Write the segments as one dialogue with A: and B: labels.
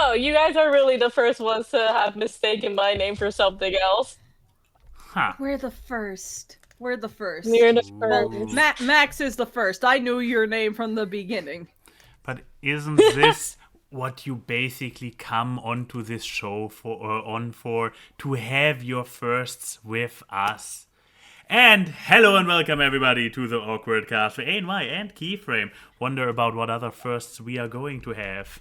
A: No, you guys are really the first ones to have mistaken my name for something else.
B: Huh.
C: We're the first. We're the first.
A: You're the
C: Well,
A: first.
C: Max is the first. I knew your name from the beginning.
B: But isn't this what you basically come onto this show for to have your firsts with us? And hello and welcome everybody to the AWKWARDCast for Ayn Wye and Keyframe. Wonder about what other firsts we are going to have.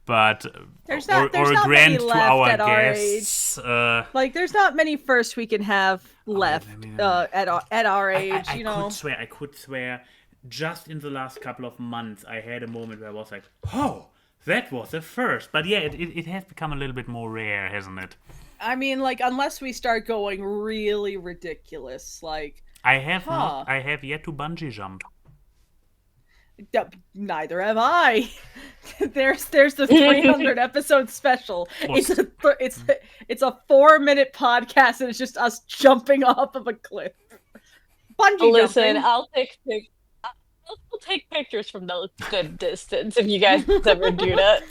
B: But
C: there's not
B: a
C: many
B: grant
C: left
B: to our
C: at
B: guests.
C: There's not many firsts we can have left at our age.
B: I could swear, just in the last couple of months, I had a moment where I was like, "Oh, that was a first." But yeah, it has become a little bit more rare, hasn't it?
C: I mean, unless we start going really ridiculous,
B: I have yet to bungee jump.
C: Neither have I. There's the 300 episode special. It's a 4-minute podcast and it's just us jumping off of a cliff. Bungee jumping.
A: I'll take pictures from the good distance if you guys ever do that.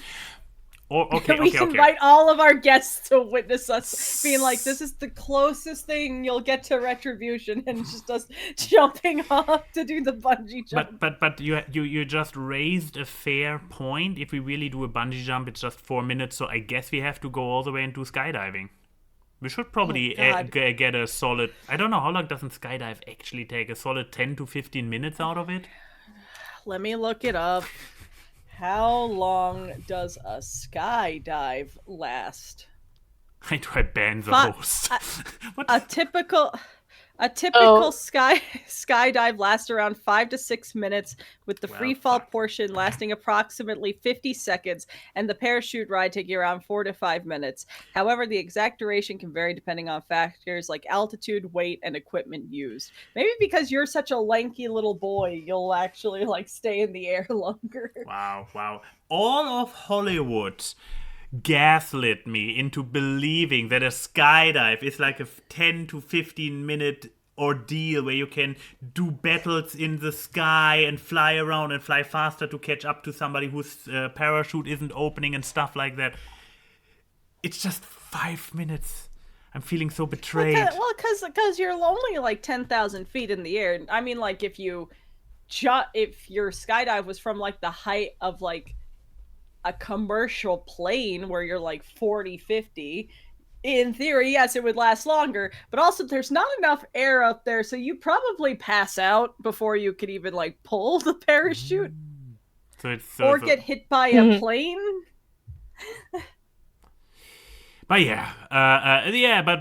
C: We invite all of our guests to witness us being like, this is the closest thing you'll get to retribution, and it's just us jumping off to do the bungee jump.
B: But you just raised a fair point. If we really do a bungee jump, it's just 4 minutes, so I guess we have to go all the way into skydiving. We should probably get a solid... I don't know, how long doesn't skydive actually take? A solid 10 to 15 minutes out of it?
C: Let me look it up. How long does a skydive last?
B: I do I ban the host?
C: A typical skydive lasts around 5 to 6 minutes, with the free fall portion lasting approximately 50 seconds, and the parachute ride taking around 4 to 5 minutes. However, the exact duration can vary depending on factors like altitude, weight, and equipment used. Maybe because you're such a lanky little boy, you'll actually stay in the air longer.
B: Wow. All of Hollywood gaslit me into believing that a skydive is like a 10 to 15 minute ordeal where you can do battles in the sky and fly around and fly faster to catch up to somebody whose parachute isn't opening and stuff like that. It's just 5 minutes. I'm feeling so betrayed.
C: Well, because you're only 10,000 feet in the air. I mean, if your skydive was from the height of a commercial plane where you're 40, 50, in theory, yes, it would last longer, but also there's not enough air up there, so you probably pass out before you could even pull the parachute or get hit by a plane.
B: But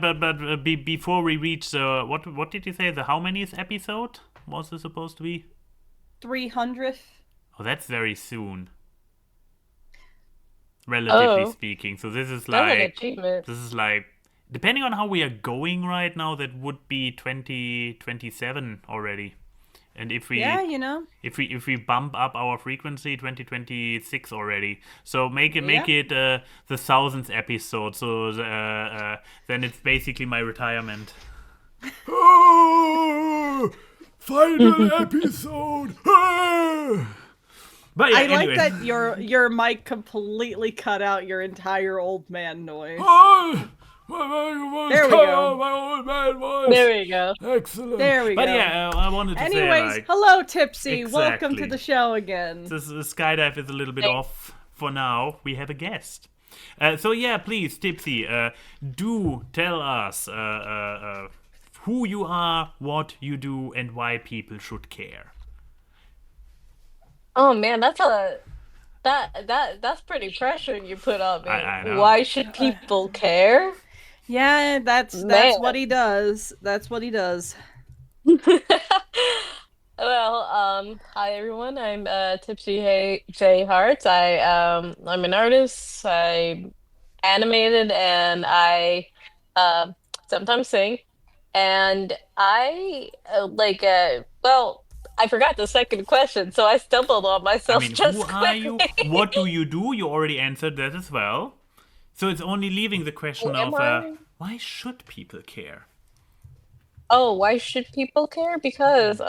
B: but before we reach what did you say, the how many episode was it supposed to be?
C: 300th.
B: Oh, that's very soon, relatively speaking. So this is depending on how we are going right now, that would be 2027 already. And if we if we bump up our frequency, 2026 already. So make it the 1000th episode. So then it's basically my retirement. Final episode. But yeah,
C: I
B: anyway.
C: like that your mic completely cut out your entire old man noise. There we go.
B: My old man voice.
A: There we go.
B: Excellent.
C: There we go.
B: But yeah, I wanted to say,
C: anyways, hello, Tipsy.
B: Exactly.
C: Welcome to the show again.
B: The skydive is a little bit off for now. We have a guest. So yeah, please, Tipsy, do tell us who you are, what you do, and why people should care.
A: Oh man, that's pretty pressure you put on me.
B: I know.
A: Why should people care?
C: Yeah, that's what he does. That's what he does.
A: Well, hi everyone. I'm TipsyJHeart. I'm an artist. I animated and I sometimes sing. And I I forgot the second question, so I stumbled on myself.
B: Who are you? What do you do? You already answered that as well. So it's only leaving the question of why should people care?
A: Oh, why should people care? Because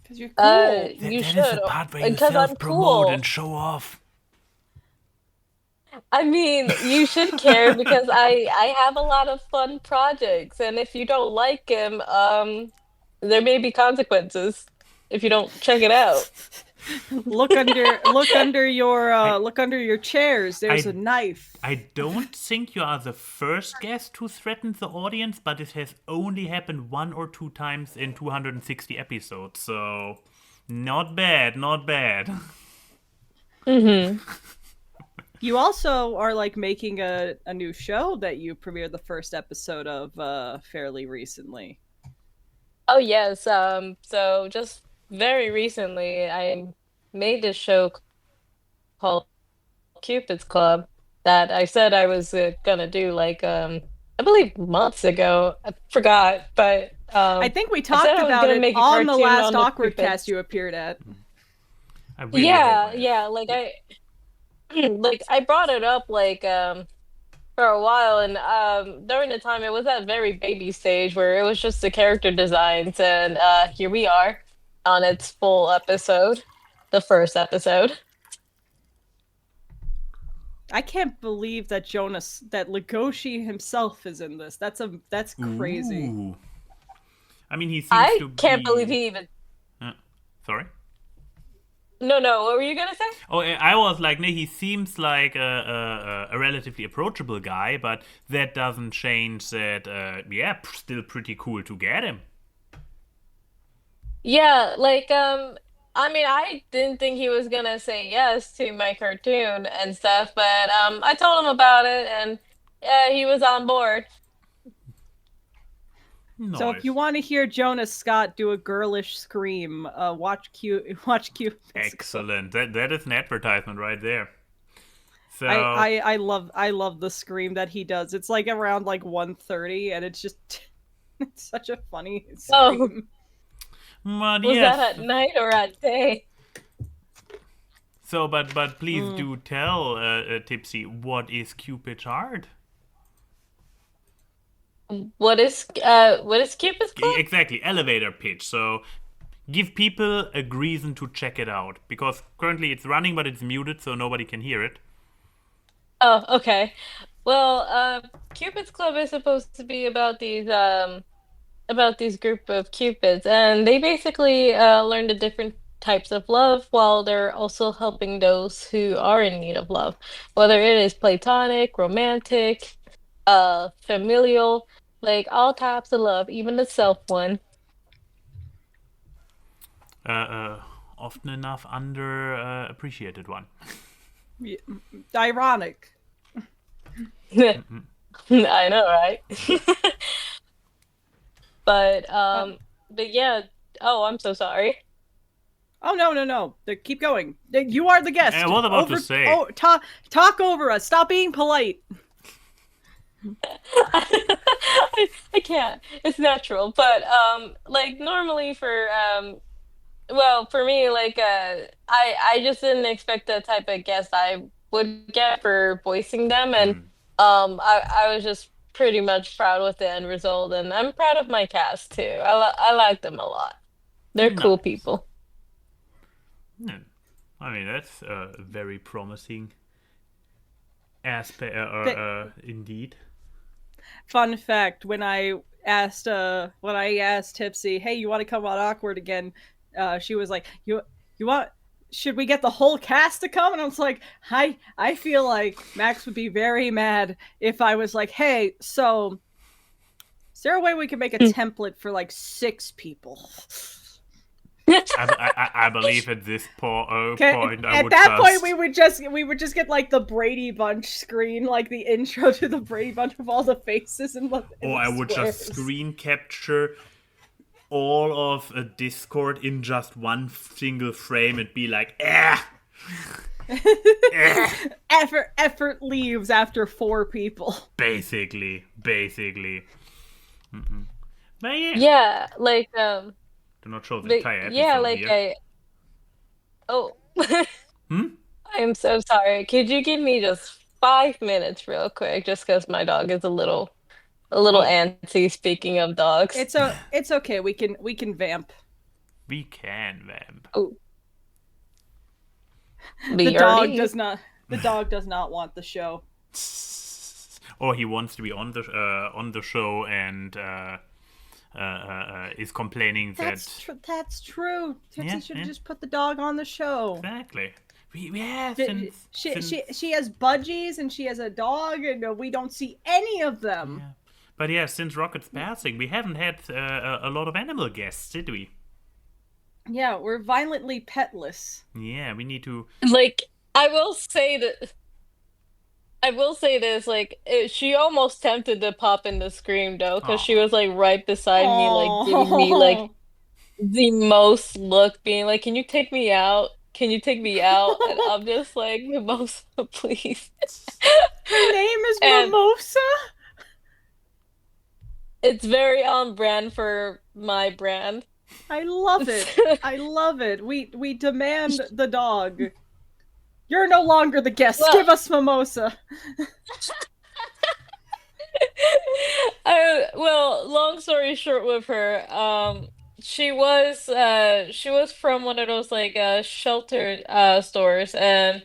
C: you're cool.
A: You
B: that
A: should.
B: Is the part where you
A: because I'm
B: self-promote
A: cool
B: and show off.
A: I mean, you should care because I have a lot of fun projects, and if you don't like him, there may be consequences if you don't check it out.
C: Look under your chairs. There's a knife.
B: I don't think you are the first guest who threatened the audience, but it has only happened 1 or 2 times in 260 episodes, so not bad, not bad.
A: Mm-hmm.
C: You also are like making a new show that you premiered the first episode of fairly recently.
A: Oh yes, so just very recently I made this show called Cupid's Club that I said I was gonna do like I believe months ago. I forgot, but
C: I think we
A: I
C: talked
A: said I was
C: about
A: gonna
C: it
A: make a
C: on the
A: cartoon
C: last
A: on the
C: Awkward
A: Cupids.
C: cast you appeared at.
B: I really
A: Yeah,
B: hope I
A: yeah, like I like I brought it up like for a while, and during the time it was that very baby stage where it was just the character designs, and here we are on its full episode, the first episode.
C: I can't believe that Legoshi himself is in this. That's crazy.
B: Ooh. I mean, he seems
A: I
B: to
A: can't
B: be...
A: believe he even.
B: Sorry?
A: No, what were you gonna say?
B: Oh, I was like, no, he seems like a relatively approachable guy, but that doesn't change that, still pretty cool to get him.
A: Yeah, like I mean, I didn't think he was gonna say yes to my cartoon and stuff, but I told him about it, and yeah, he was on board.
B: Nice.
C: So if you want to hear Jonas Scott do a girlish scream, watch Q.
B: Excellent. That is an advertisement right there. So
C: I love the scream that he does. It's like around like 1:30, and it's just it's such a funny scream.
B: But
A: Was
B: yes.
A: that at night or at day?
B: So, but please do tell Tipsy, what is TipsyJHeart?
A: What is Cupid's Club?
B: Exactly, elevator pitch. So give people a reason to check it out, because currently it's running but it's muted, so nobody can hear it.
A: Oh, okay. Well, Cupid's Club is supposed to be about these group of cupids, and they basically learn the different types of love while they're also helping those who are in need of love, whether it is platonic, romantic, familial, like all types of love, even the self one.
B: Often enough under appreciated one.
C: Yeah, ironic.
A: I know, right? But yeah. Oh, I'm so sorry.
C: Oh no! Keep going. You are the guest.
B: I was about to say.
C: Oh, talk over us. Stop being polite.
A: I can't. It's natural, but like normally for well, for me, like I just didn't expect the type of guest I would get for voicing them, and I was just pretty much proud with the end result, and I'm proud of my cast too. I like them a lot. They're cool people.
B: Yeah. I mean, that's a very promising aspect, indeed.
C: Fun fact: when I asked Tipsy, "Hey, you want to come on Awkward again?" She was like, "You want? Should we get the whole cast to come?" And I was like, I feel like Max would be very mad if I was like, "Hey, so is there a way we can make a template for like 6 people?"
B: I believe at this point,
C: at that point, we would just get like the Brady Bunch screen, like the intro to the Brady Bunch of all the faces and the.
B: Or I would just screen capture all of a Discord in just one single frame. It'd be like,
C: Effort leaves after 4 people.
B: Basically. Mm-mm. But
A: Yeah, like
B: do not show the entire episode
A: yeah, like
B: here.
A: I am so sorry. Could you give me just 5 minutes real quick, just because my dog is a little antsy, speaking of dogs.
C: It's okay. We can vamp.
B: We can vamp.
A: Oh.
C: The dog does not. The dog does not want the show.
B: Or he wants to be on the show and is complaining that
C: That's true.
B: yeah,
C: Tipsy should have
B: yeah,
C: just put the dog on the show.
B: exactly. We have
C: She has budgies and she has a dog, and we don't see any of them.
B: yeah. But yeah, since Rocket's passing, we haven't had a lot of animal guests, did we?
C: Yeah, we're violently petless.
B: Yeah, we need to.
A: Like, I will say that I will say this, like, she almost tempted to pop in the scream though, because she
B: Oh,
A: was like right beside me, like giving me like
C: Oh,
A: the most look, being like, "Can you take me out? Can you take me out?" And I'm just like, "Mimosa, please."
C: her name is
A: And
C: Mimosa.
A: it's very on brand for my brand.
C: I love it. I love it. We demand the dog. You're no longer the guest.
A: Well,
C: Give us Mimosa.
A: well, long story short with her, she was from one of those like shelter stores, and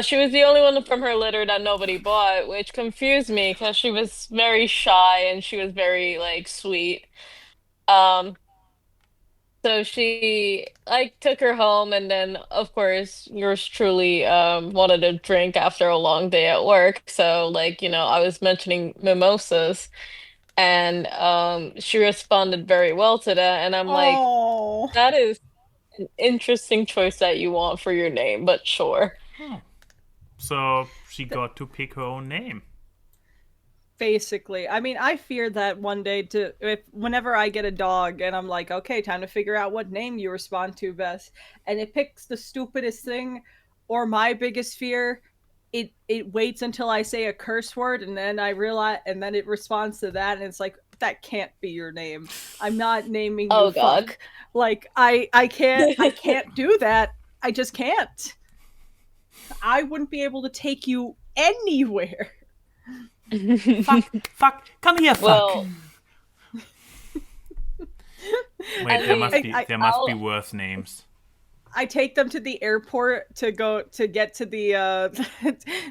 A: she was the only one from her litter that nobody bought, which confused me because she was very shy and she was very like sweet. Um, so she I took her home, and then of course yours truly wanted a drink after a long day at work. So like, I was mentioning mimosas, and she responded very well to that, and I'm like,
C: Oh.
A: that is an interesting choice that you want for your name, but sure.
B: oh. So she got to pick her own name.
C: Basically, I mean, I fear that one day if whenever I get a dog and I'm like, okay, time to figure out what name you respond to best, and it picks the stupidest thing, or my biggest fear, it waits until I say a curse word and then I realize, and then it responds to that, and it's like, that can't be your name. I'm not naming you
A: Oh God.
C: fuck. Like I can't do that. I just can't. I wouldn't be able to take you anywhere.
B: Fuck, come here, fuck.
A: Well,
B: Wait,
A: I mean,
B: there must be worse names.
C: I take them to the airport to get to the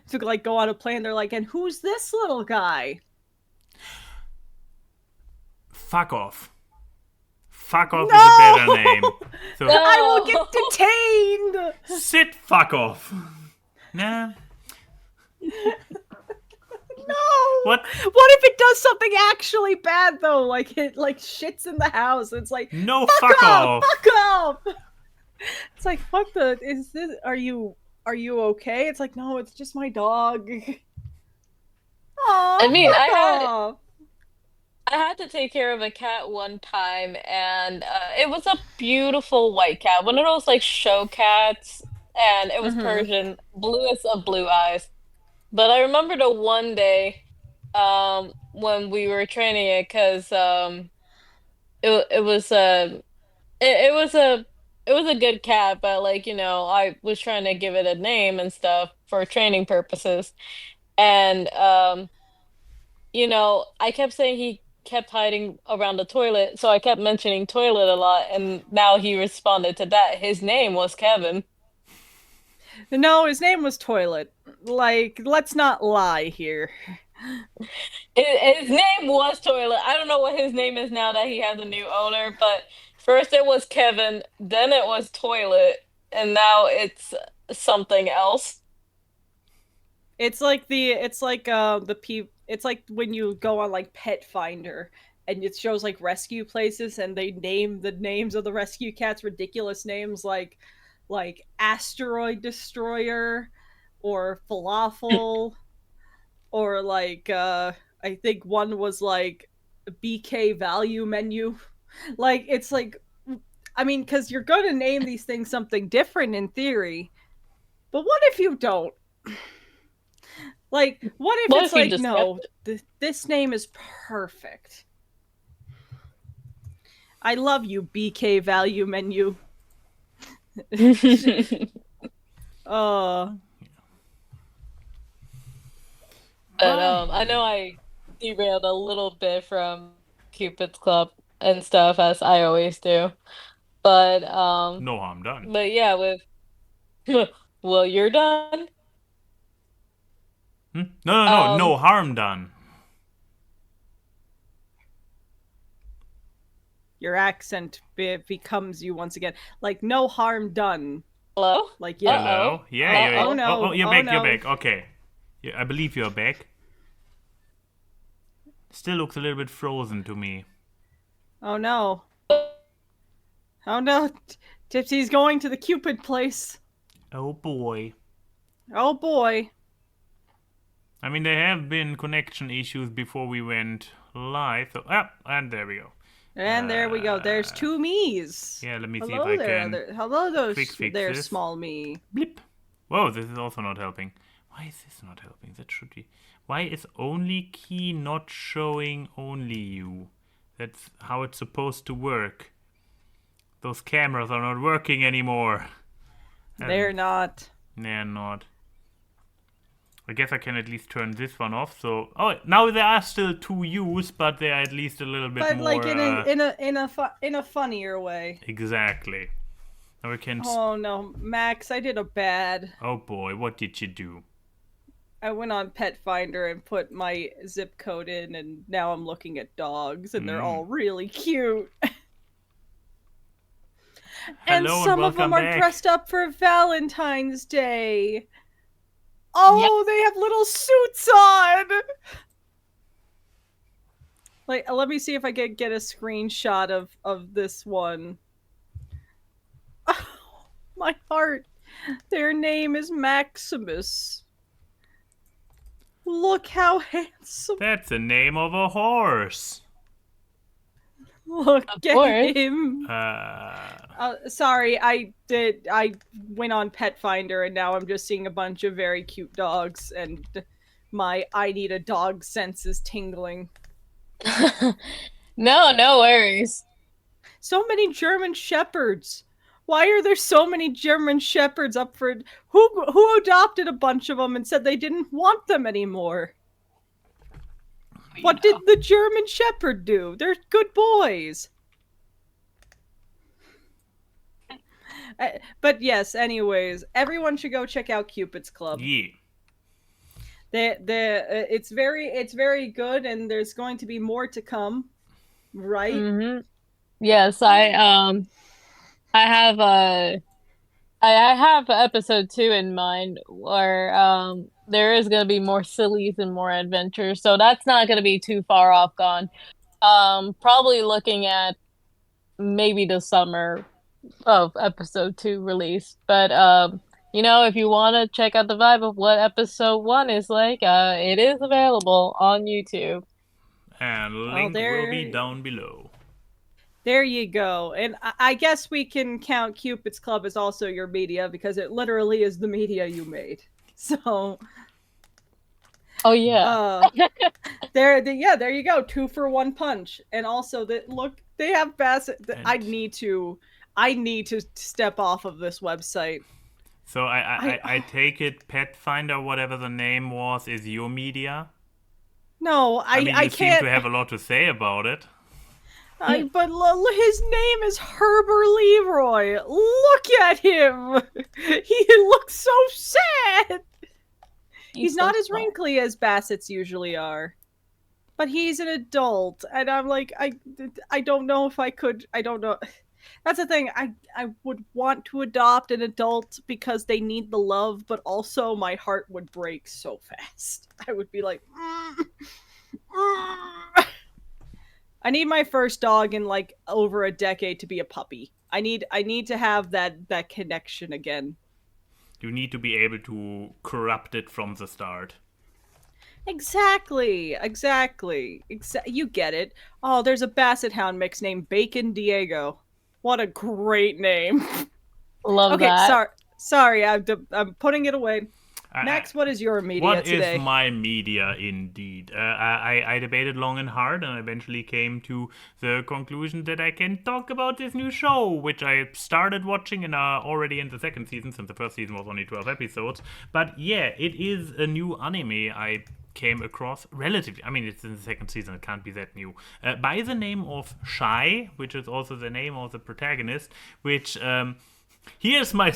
C: to like go on a plane. They're like, and who's this little guy?
B: Fuck off. Fuck off is a better
C: No,
B: name. So
C: I will get
A: no.
C: detained.
B: sit fuck off. Nah.
C: No.
B: What?
C: What if it does something actually bad though? Like it like shits in the house. It's like
B: No,
C: fuck
B: fuck
C: off,
B: off.
C: fuck off. It's like what the is this? Are you okay? It's like no, it's just my dog.
A: I
C: Aw,
A: mean,
C: fuck off.
A: I had to take care of a cat one time, and it was a beautiful white cat, one of those like show cats, and it was
C: Mm-hmm.
A: Persian, bluest of blue eyes. But I remember the one day, when we were training it, because it was it was it was a good cat, but like, I was trying to give it a name and stuff for training purposes, and I kept saying he kept hiding around the toilet, so I kept mentioning toilet a lot, and now he responded to that. His name was Kevin.
C: No, his name was Toilet. Like, let's not lie here.
A: His name was Toilet. I don't know what his name is now that he has a new owner, but first it was Kevin, then it was Toilet, and now it's something else.
C: It's like when you go on like Pet Finder and it shows like rescue places and they name the names of the rescue cats ridiculous names like Asteroid Destroyer or Falafel or like I think one was like BK Value Menu. Like it's like I mean cuz you're going to name these things something different in theory. But what if you don't? Like, what if
A: What
C: it's
A: if you
C: like,
A: just kept
C: no, this name is perfect. I love you, BK Value Menu.
A: it?
C: Uh,
A: But
B: Well,
A: I know I derailed a little bit from Cupid's Club and stuff, as I always do. But
B: no harm done.
A: but yeah, with well, you're done.
B: No harm done.
C: Your accent becomes you once again. Like, no harm done.
A: Hello?
C: Like,
A: Uh-oh.
B: Hello? Yeah,
C: oh
B: yeah.
C: no.
B: Oh, you're
C: Oh
B: back,
C: no.
B: you're back. Okay. Yeah, I believe you're back. Still looks a little bit frozen to me.
C: Oh no. Oh no. Tipsy's going to the Cupid place.
B: Oh boy.
C: Oh boy.
B: I mean, there have been connection issues before we went live. So, and there we go.
C: And there we go. There's two me's.
B: Yeah, let me see if
C: Hello
B: I
C: there,
B: can
C: hello
B: quick fix
C: there,
B: this.
C: small me.
B: Blip. Whoa, this is also not helping. Why is this not helping? That should be... Why is only key not showing only you? That's how it's supposed to work. Those cameras are not working anymore.
C: They're not.
B: They're not. I guess I can at least turn this one off. So, now there are still two views, but they are at least a little bit
C: But
B: more.
C: like in a funnier way.
B: Exactly. Now we can.
C: Oh no, Max! I did a bad.
B: Oh boy, what did you do?
C: I went on Pet Finder and put my zip code in, and now I'm looking at dogs, and they're all really cute. And
B: Hello
C: some
B: and
C: of them
B: welcome
C: are
B: back.
C: dressed up for Valentine's Day. Oh, they have little suits on. Like, let me see if I can get a screenshot of this one. Oh, my heart. Their name is Maximus. Look how handsome.
B: That's the name of a horse.
C: Look at him. Sorry, I went on Pet Finder and now I'm just seeing a bunch of very cute dogs and my I need a dog sense is tingling.
A: No worries.
C: So many German Shepherds. Why are there so many German Shepherds up for... Who adopted a bunch of them and said they didn't want them anymore? What did the German Shepherd do? They're good boys. But yes, anyways, everyone should go check out Cupid's Club.
B: Yeah.
C: It's very good, and there's going to be more to come, right?
A: Mm-hmm. Yes, I have episode 2 in mind where there is gonna be more sillies and more adventures, so that's not gonna be too far off gone. Probably looking at maybe the summer of episode 2 release. But if you want to check out the vibe of what episode 1 is like, it is available on YouTube.
B: And link will be down below.
C: There you go. And I guess we can count Cupid's Club as also your media because it literally is the media you made. So.
A: Oh yeah.
C: There you go. 2 for 1 punch. And also they have Bassett. I need to step off of this website.
B: So I take it Pet Finder, whatever the name was, is your media?
C: No, I
B: mean, you
C: can't.
B: seem to have a lot to say about it.
C: But his name is Herbert Leroy. Look at him. He looks so sad. He's not as wrinkly as Bassett's usually are. But he's an adult. And I'm like, I don't know if I could. I don't know. That's the thing. I would want to adopt an adult because they need the love, but also my heart would break so fast. I would be like, I need my first dog in like over a decade to be a puppy. I need to have that connection again.
B: You need to be able to corrupt it from the start.
C: Exactly. You get it. Oh, there's a Basset Hound mix named Bacon Diego. What a great name.
A: Love that.
C: Okay, sorry, I'm putting it away. Max, what is your media today?
B: What is my media, indeed? I debated long and hard and eventually came to the conclusion that I can talk about this new show, which I started watching and are already in the second season, since the first season was only 12 episodes. But yeah, it is a new anime I came across relatively. I mean, it's in the second season, it can't be that new. By the name of Shy, which is also the name of the protagonist, which... Here's my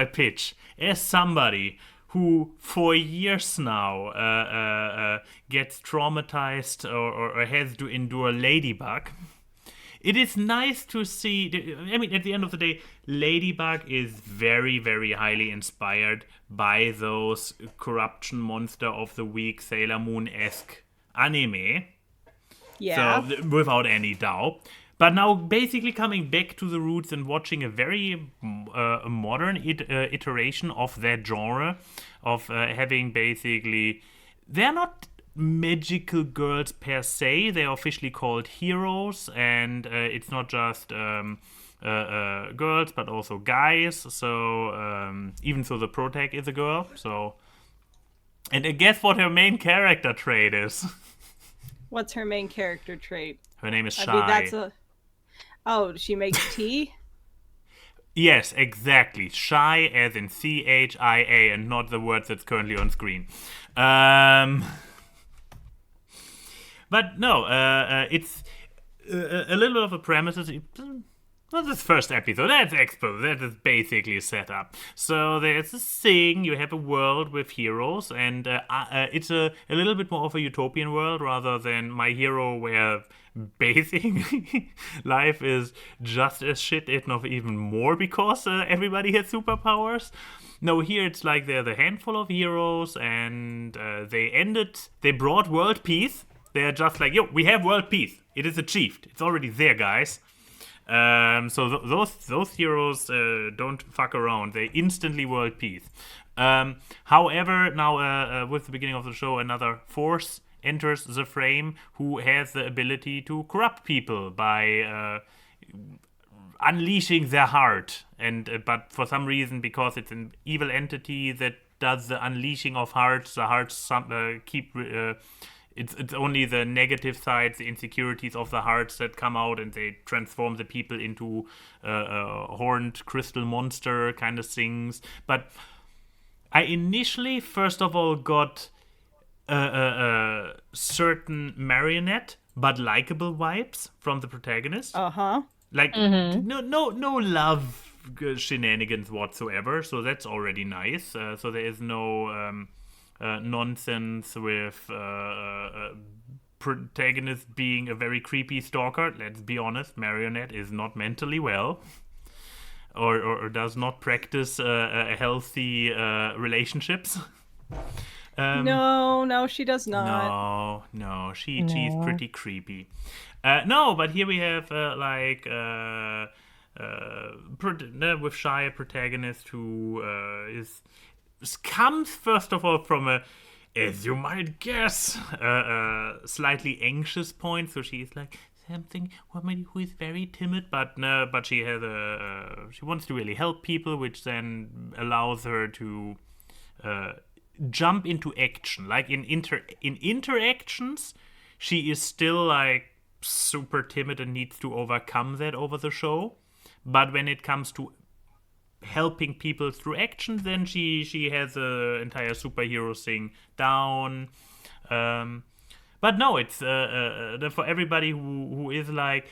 B: pitch. As somebody who for years now gets traumatized or has to endure Ladybug. It is nice to see. I mean, at the end of the day, Ladybug is very, very highly inspired by those corruption monster of the week Sailor Moon-esque anime.
C: Yeah.
B: So, without any doubt. But now, basically coming back to the roots and watching a very modern iteration of that genre, of having basically. They're not magical girls per se, they're officially called heroes, and it's not just girls, but also guys. So, even though the protag is a girl, so. And guess what her main character trait is?
C: What's her main character trait?
B: Her name is Shy.
C: I mean, that's a. Oh, she makes tea?
B: Yes, exactly. Shy as in CHIA and not the word that's currently on screen. But no, it's a little bit of a premises. Not this first episode, that's exposed, that is basically set up. So there's this thing, you have a world with heroes, and it's a little bit more of a utopian world rather than My Hero, where basically life is just as shit, if not even more, because everybody has superpowers. No, here it's like they're the handful of heroes, and they brought world peace. They're just like, yo, we have world peace. It is achieved. It's already there, guys. So those heroes don't fuck around. They instantly world peace. However, now with the beginning of the show, another force enters the frame who has the ability to corrupt people by unleashing their heart. And but for some reason, because it's an evil entity that does the unleashing of hearts, the hearts keep. It's only the negative sides, the insecurities of the hearts that come out, and they transform the people into horned crystal monster kind of things. But I initially, first of all, got a certain marionette but likable vibes from the protagonist. Like no love shenanigans whatsoever. So that's already nice. So there is no. Nonsense with protagonist being a very creepy stalker. Let's be honest, Marionette is not mentally well, or does not practice healthy relationships.
C: No, she does not.
B: No, she's pretty creepy. No, but here we have with Shy, a protagonist who comes first of all from a, as you might guess, slightly anxious point. So she's like something woman who is very timid, but she has she wants to really help people, which then allows her to jump into action. Like in interactions, she is still like super timid and needs to overcome that over the show. But when it comes to helping people through action, then she has the entire superhero thing down. But no, it's for everybody who is like,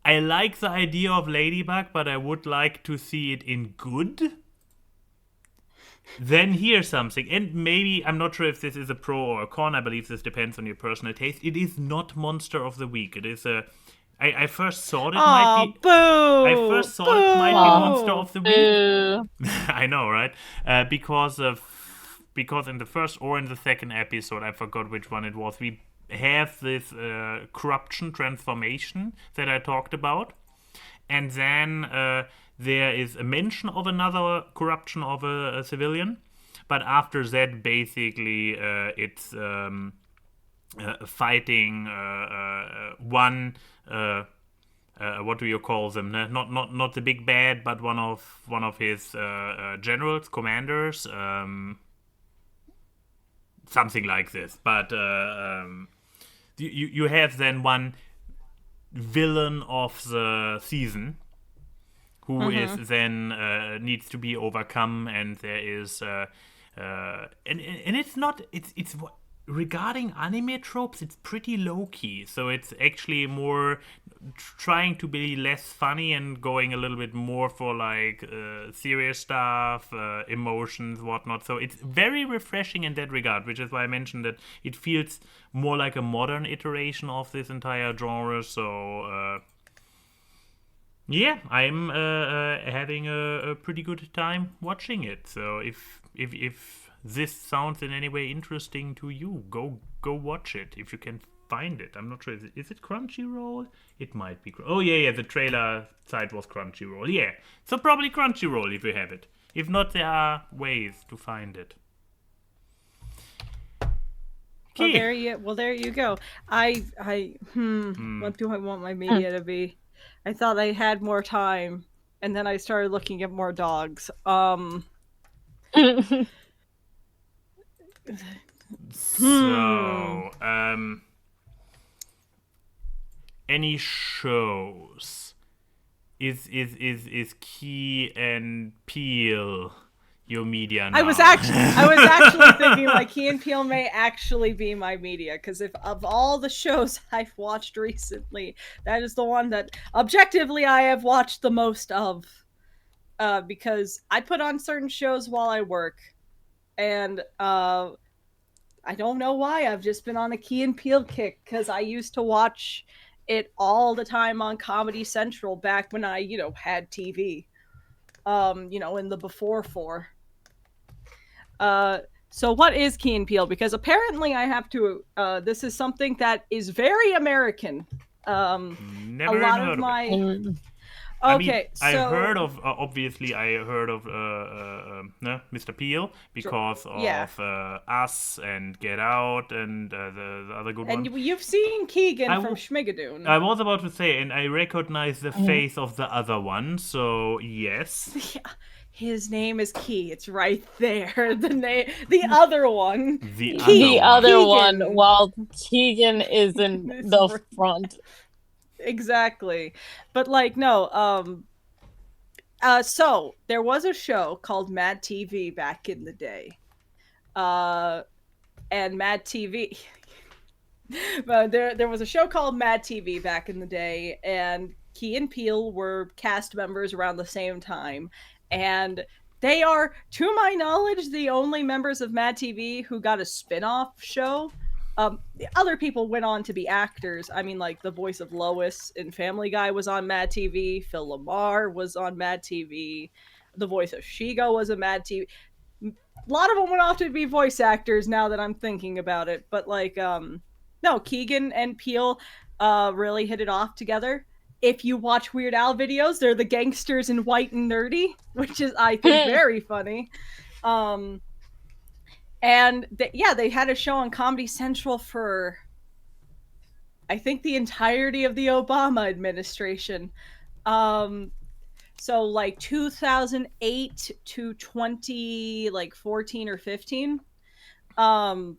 B: I like the idea of Ladybug, but I would like to see it in good. Then here's something, and maybe, I'm not sure if this is a pro or a con, I believe this depends on your personal taste. It is not Monster of the Week. It is a I first thought it might be.
C: Boo!
B: I first thought it might be Monster of the Week.
A: Boo.
B: I know, right? Because in the first or in the second episode, I forgot which one it was. We have this corruption transformation that I talked about, and then there is a mention of another corruption of a civilian. But after that, basically, it's fighting one. What do you call them? Not the big bad, but one of his generals, commanders, something like this. But you have then one villain of the season who is then needs to be overcome, and there is and it's not it's regarding anime tropes, it's pretty low key. So it's actually more trying to be less funny and going a little bit more for like serious stuff, emotions, whatnot. So it's very refreshing in that regard, which is why I mentioned that it feels more like a modern iteration of this entire genre. So yeah, I'm having a pretty good time watching it. So if this sounds in any way interesting to you, go watch it if you can find it. I'm not sure. Is it Crunchyroll? It might be. Oh yeah. The trailer site was Crunchyroll. Yeah, so probably Crunchyroll if you have it. If not, there are ways to find it.
C: Well,
B: Okay.
C: there you go. What do I want my media to be? I thought I had more time, and then I started looking at more dogs.
B: So, any shows? Is Key and Peele your media now?
C: I was actually thinking like Key and Peele may actually be my media, because if of all the shows I've watched recently, that is the one that objectively I have watched the most of. Because I put on certain shows while I work, and I don't know why, I've just been on a Key and Peele kick, because I used to watch it all the time on Comedy Central back when I, had TV. In the before four. So what is Key and Peele? Because apparently I have to. This is something that is very American.
B: Never
C: a lot
B: heard
C: of my.
A: Mm.
C: Okay,
B: I
C: so
B: heard of obviously I heard of Mr. Peele because of Us and Get Out and the other good one.
C: And you've seen Keegan from
B: I
C: Schmigadoon.
B: was about to say, and I recognize the face of the other one, so yes.
C: Yeah, his name is Key. It's right there. The other one.
B: The
A: The other
C: Keegan.
A: one, while Keegan is in the front.
C: Exactly. But like, no, so there was a show called Mad TV back in the day. And Mad TV but there was a show called Mad TV back in the day, and Key and Peele were cast members around the same time. And they are, to my knowledge, the only members of Mad TV who got a spin-off show. Other people went on to be actors. I mean, like the voice of Lois in Family Guy was on Mad TV. Phil Lamar was on Mad TV. The voice of Shigo was a Mad TV. A lot of them went off to be voice actors now that I'm thinking about it. But like, no, Keegan and Peele really hit it off together. If you watch Weird Al videos, they're the gangsters in White and Nerdy, which is, I think, very funny. And they had a show on Comedy Central for, I think, the entirety of the Obama administration. So like 2008 to 14 or 15. And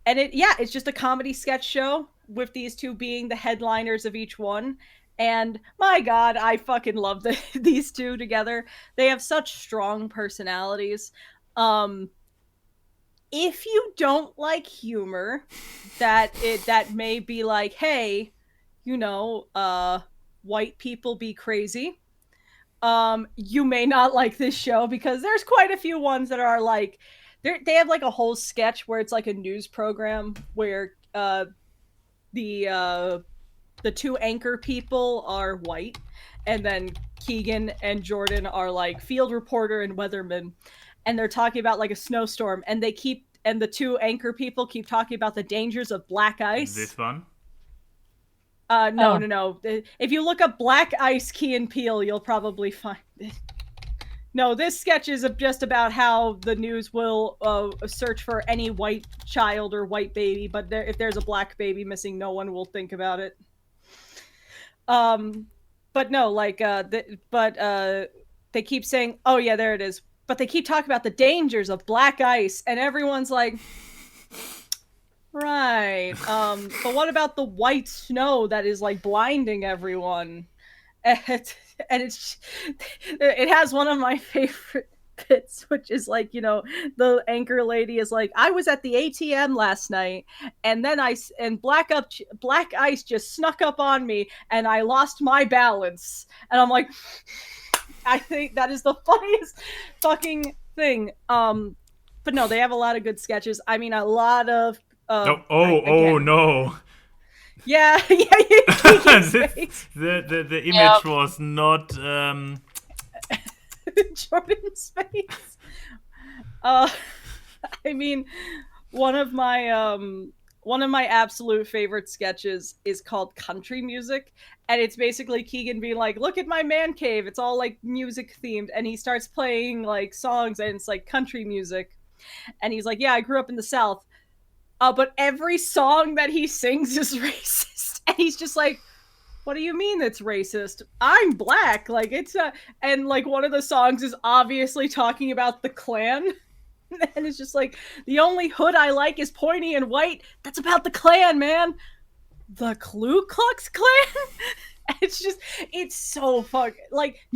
C: it's just a comedy sketch show with these two being the headliners of each one. And my God, I fucking love these two together. They have such strong personalities. If you don't like humor, that may be like, hey, white people be crazy. You may not like this show, because there's quite a few ones that are like, they have like a whole sketch where it's like a news program where the two anchor people are white, and then Keegan and Jordan are like field reporter and weatherman, and they're talking about like a snowstorm, and the two anchor people keep talking about the dangers of black ice.
B: This one?
C: No. If you look up Black Ice, Key and Peele, you'll probably find it. No, this sketch is just about how the news will search for any white child or white baby, but if there's a black baby missing, no one will think about it. But no, like, they keep saying, oh yeah, there it is. But they keep talking about the dangers of black ice, and everyone's like, right. But what about the white snow that is like blinding everyone? And it has one of my favorite bits, which is like, the anchor lady is like, I was at the ATM last night, and then black ice just snuck up on me, and I lost my balance. And I'm like, I think that is the funniest fucking thing. But no, they have a lot of good sketches. I mean, a lot of
B: oh no.
C: Yeah,
B: the image
A: Yep.
B: was not
C: Jordan's face. I mean, one of my absolute favorite sketches is called Country Music, and it's basically Keegan being like, "Look at my man cave. It's all like music themed," and he starts playing like songs, and it's like country music, and he's like, "Yeah, I grew up in the South, but every song that he sings is racist," and he's just like, what do you mean it's racist? I'm black. Like, it's and like one of the songs is obviously talking about the Klan. And it's just like, the only hood I like is pointy and white. That's about the Klan, man. The Ku Klux Klan? It's so fuck. Like,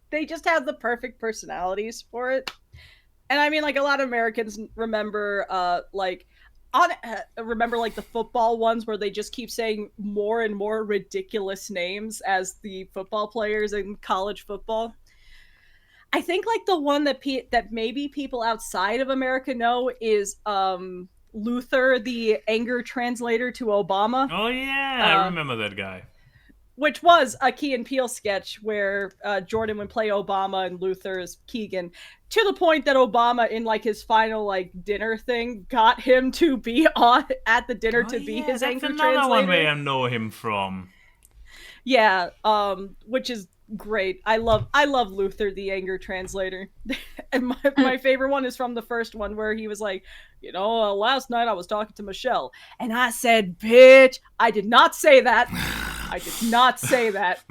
C: they just have the perfect personalities for it. And I mean, like, a lot of Americans remember, remember like the football ones where they just keep saying more and more ridiculous names as the football players in college football. I think like the one that that maybe people outside of America know is Luther, the anger translator to Obama.
B: Oh yeah, I remember that guy.
C: Which was a Key and Peele sketch where Jordan would play Obama and Luther is Keegan, to the point that Obama, in like his final like dinner thing, got him to be at the dinner to be his anger translator. That's another
B: one where I know him from.
C: Yeah, which is great. I love Luther, the anger translator. And my favorite one is from the first one where he was like, last night I was talking to Michelle and I said, bitch. I did not say that. I did not say that.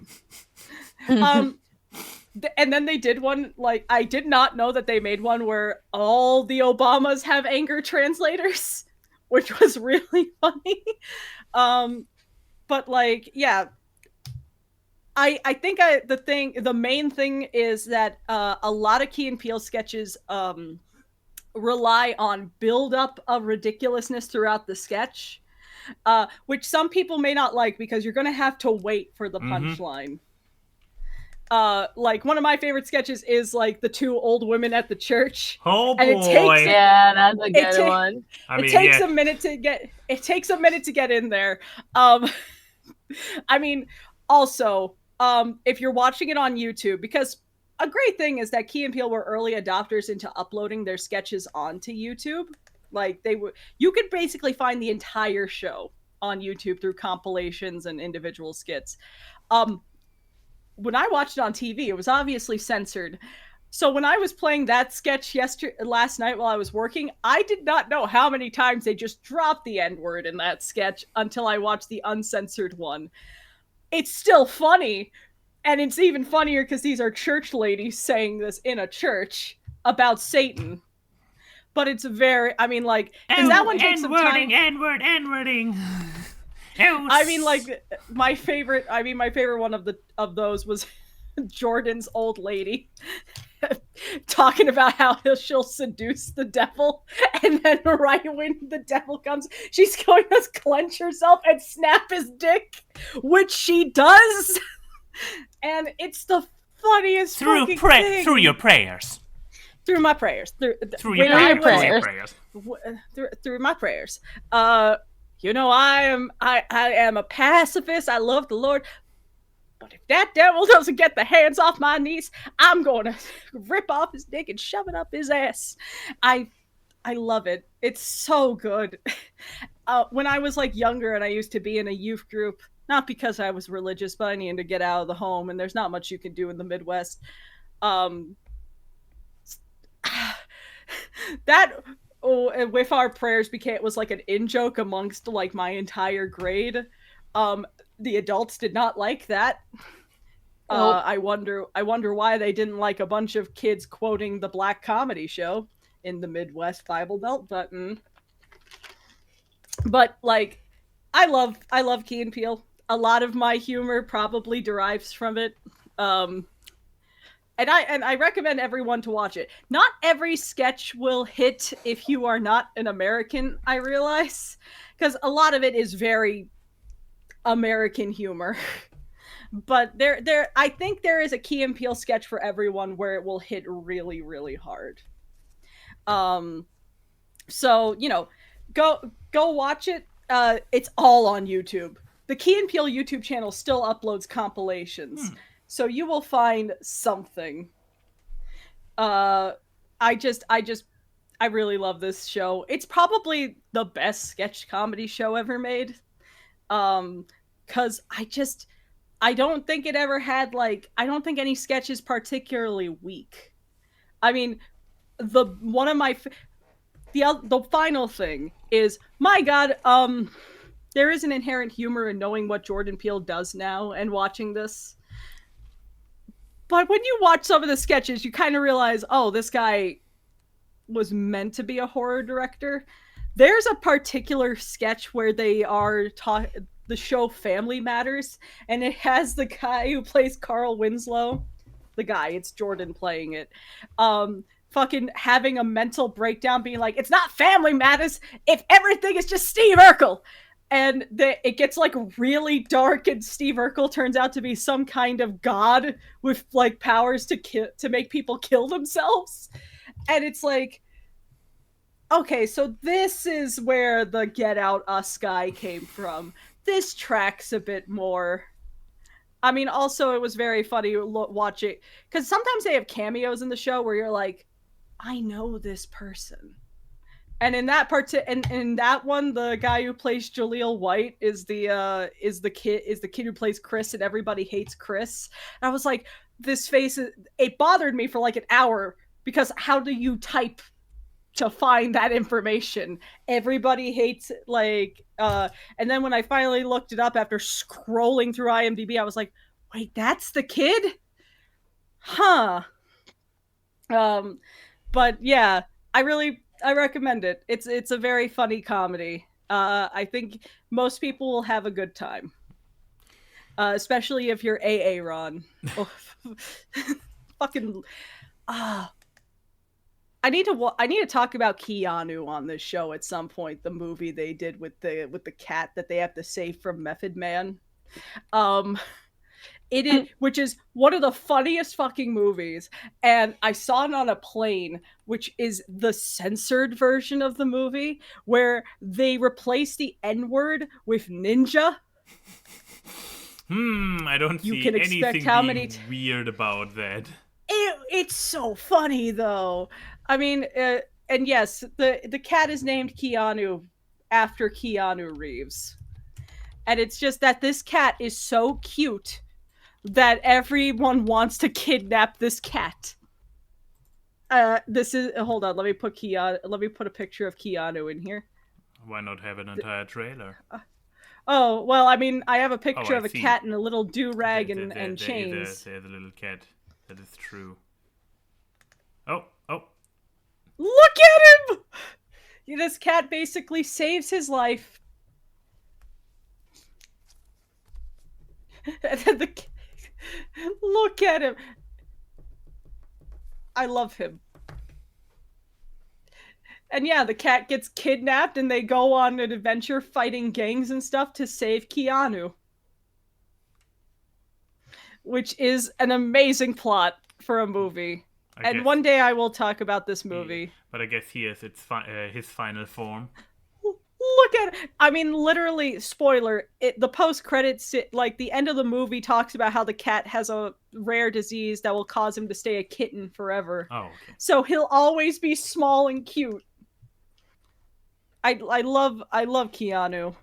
C: And then they did one, like, I did not know that they made one where all the Obamas have anger translators, which was really funny. But like, yeah, I think the main thing is that a lot of Key and Peele sketches rely on build up of ridiculousness throughout the sketch. Which some people may not like because you're going to have to wait for the punchline. Like one of my favorite sketches is like the two old women at the church.
B: Oh boy!
C: And
A: yeah, that's a good one.
C: It takes a minute to get in there. I mean, also, if you're watching it on YouTube, because a great thing is that Key and Peele were early adopters into uploading their sketches onto YouTube. Like you could basically find the entire show on YouTube through compilations and individual skits. When I watched it on TV, it was obviously censored. So when I was playing that sketch last night while I was working, I did not know how many times they just dropped the N-word in that sketch until I watched the uncensored one. It's still funny, and it's even funnier because these are church ladies saying this in a church about Satan. But it's very, I mean, like, because that one takes some time.
B: N-wording.
C: I mean, like, my favorite one of those was Jordan's old lady talking about how she'll seduce the devil, and then right when the devil comes, she's going to clench herself and snap his dick, which she does, and it's the funniest fucking thing.
B: Through your prayers.
C: Through my prayers.
B: Through your prayers.
C: Through my prayers. I am a pacifist. I love the Lord. But if that devil doesn't get the hands off my niece, I'm going to rip off his dick and shove it up his ass. I love it. It's so good. When I was like younger and I used to be in a youth group, not because I was religious, but I needed to get out of the home, and there's not much you can do in the Midwest. That with our prayers was like an in-joke amongst like my entire grade. The adults did not like that.
A: Nope.
C: I wonder why they didn't like a bunch of kids quoting the Black Comedy Show in the Midwest Bible Belt. But like, I love Key and Peele. A lot of my humor probably derives from it. And I recommend everyone to watch it. Not every sketch will hit if you are not an American, I realize, because a lot of it is very American humor. But I think there is a Key and Peele sketch for everyone where it will hit really, really hard. So go watch it. It's all on YouTube. The Key and Peele YouTube channel still uploads compilations, so you will find something. I really love this show. It's probably the best sketch comedy show ever made. Cause I don't think it ever had I don't think any sketch is particularly weak. I mean, one of my the final thing is, my God, there is an inherent humor in knowing what Jordan Peele does now and watching this. But when you watch some of the sketches, you kind of realize, oh, this guy was meant to be a horror director. There's a particular sketch where they are the show Family Matters, and it has the guy who plays Carl Winslow. It's Jordan playing it. Fucking having a mental breakdown, being like, it's not Family Matters if everything is just Steve Urkel. And it gets really dark, and Steve Urkel turns out to be some kind of god with powers to make people kill themselves. And it's okay, so this is where the Get Out Us guy came from. This tracks a bit more. I mean, also it was very funny watching, because sometimes they have cameos in the show where you're like, I know this person. And in that in that one, the guy who plays Jaleel White is the kid who plays Chris, and everybody hates Chris. And I was like, this face it bothered me for an hour, because how do you type to find that information? Everybody hates and then when I finally looked it up after scrolling through IMDb, I was like, wait, that's the kid? Huh. But yeah, I recommend it. It's a very funny comedy. I think most people will have a good time. Especially if you're Ron. Oh, fucking I need to talk about Keanu on this show at some point. The movie they did with the cat that they have to save from Method Man. It is, which is one of the funniest fucking movies, and I saw it on a plane, which is the censored version of the movie, where they replace the N-word with ninja.
B: I don't see anything being weird about that.
C: It's so funny, though. I mean, and yes, the cat is named Keanu after Keanu Reeves. And it's just that this cat is so cute that everyone wants to kidnap this cat. This is hold on. Let me put a picture of Keanu in here.
B: Why not have an entire trailer?
C: Oh well, I mean, I have a picture of a cat in a little do-rag and chains.
B: There's a little cat. That is true. Oh.
C: Look at him! This cat basically saves his life. And then look at him. I love him. And yeah, the cat gets kidnapped and they go on an adventure fighting gangs and stuff to save Keanu. Which is an amazing plot for a movie. And one day I will talk about this movie.
B: But I guess here's his final form.
C: Look at it. I mean, literally, spoiler, the post-credits, the end of the movie talks about how the cat has a rare disease that will cause him to stay a kitten forever.
B: Oh, okay.
C: So he'll always be small and cute. I love Keanu.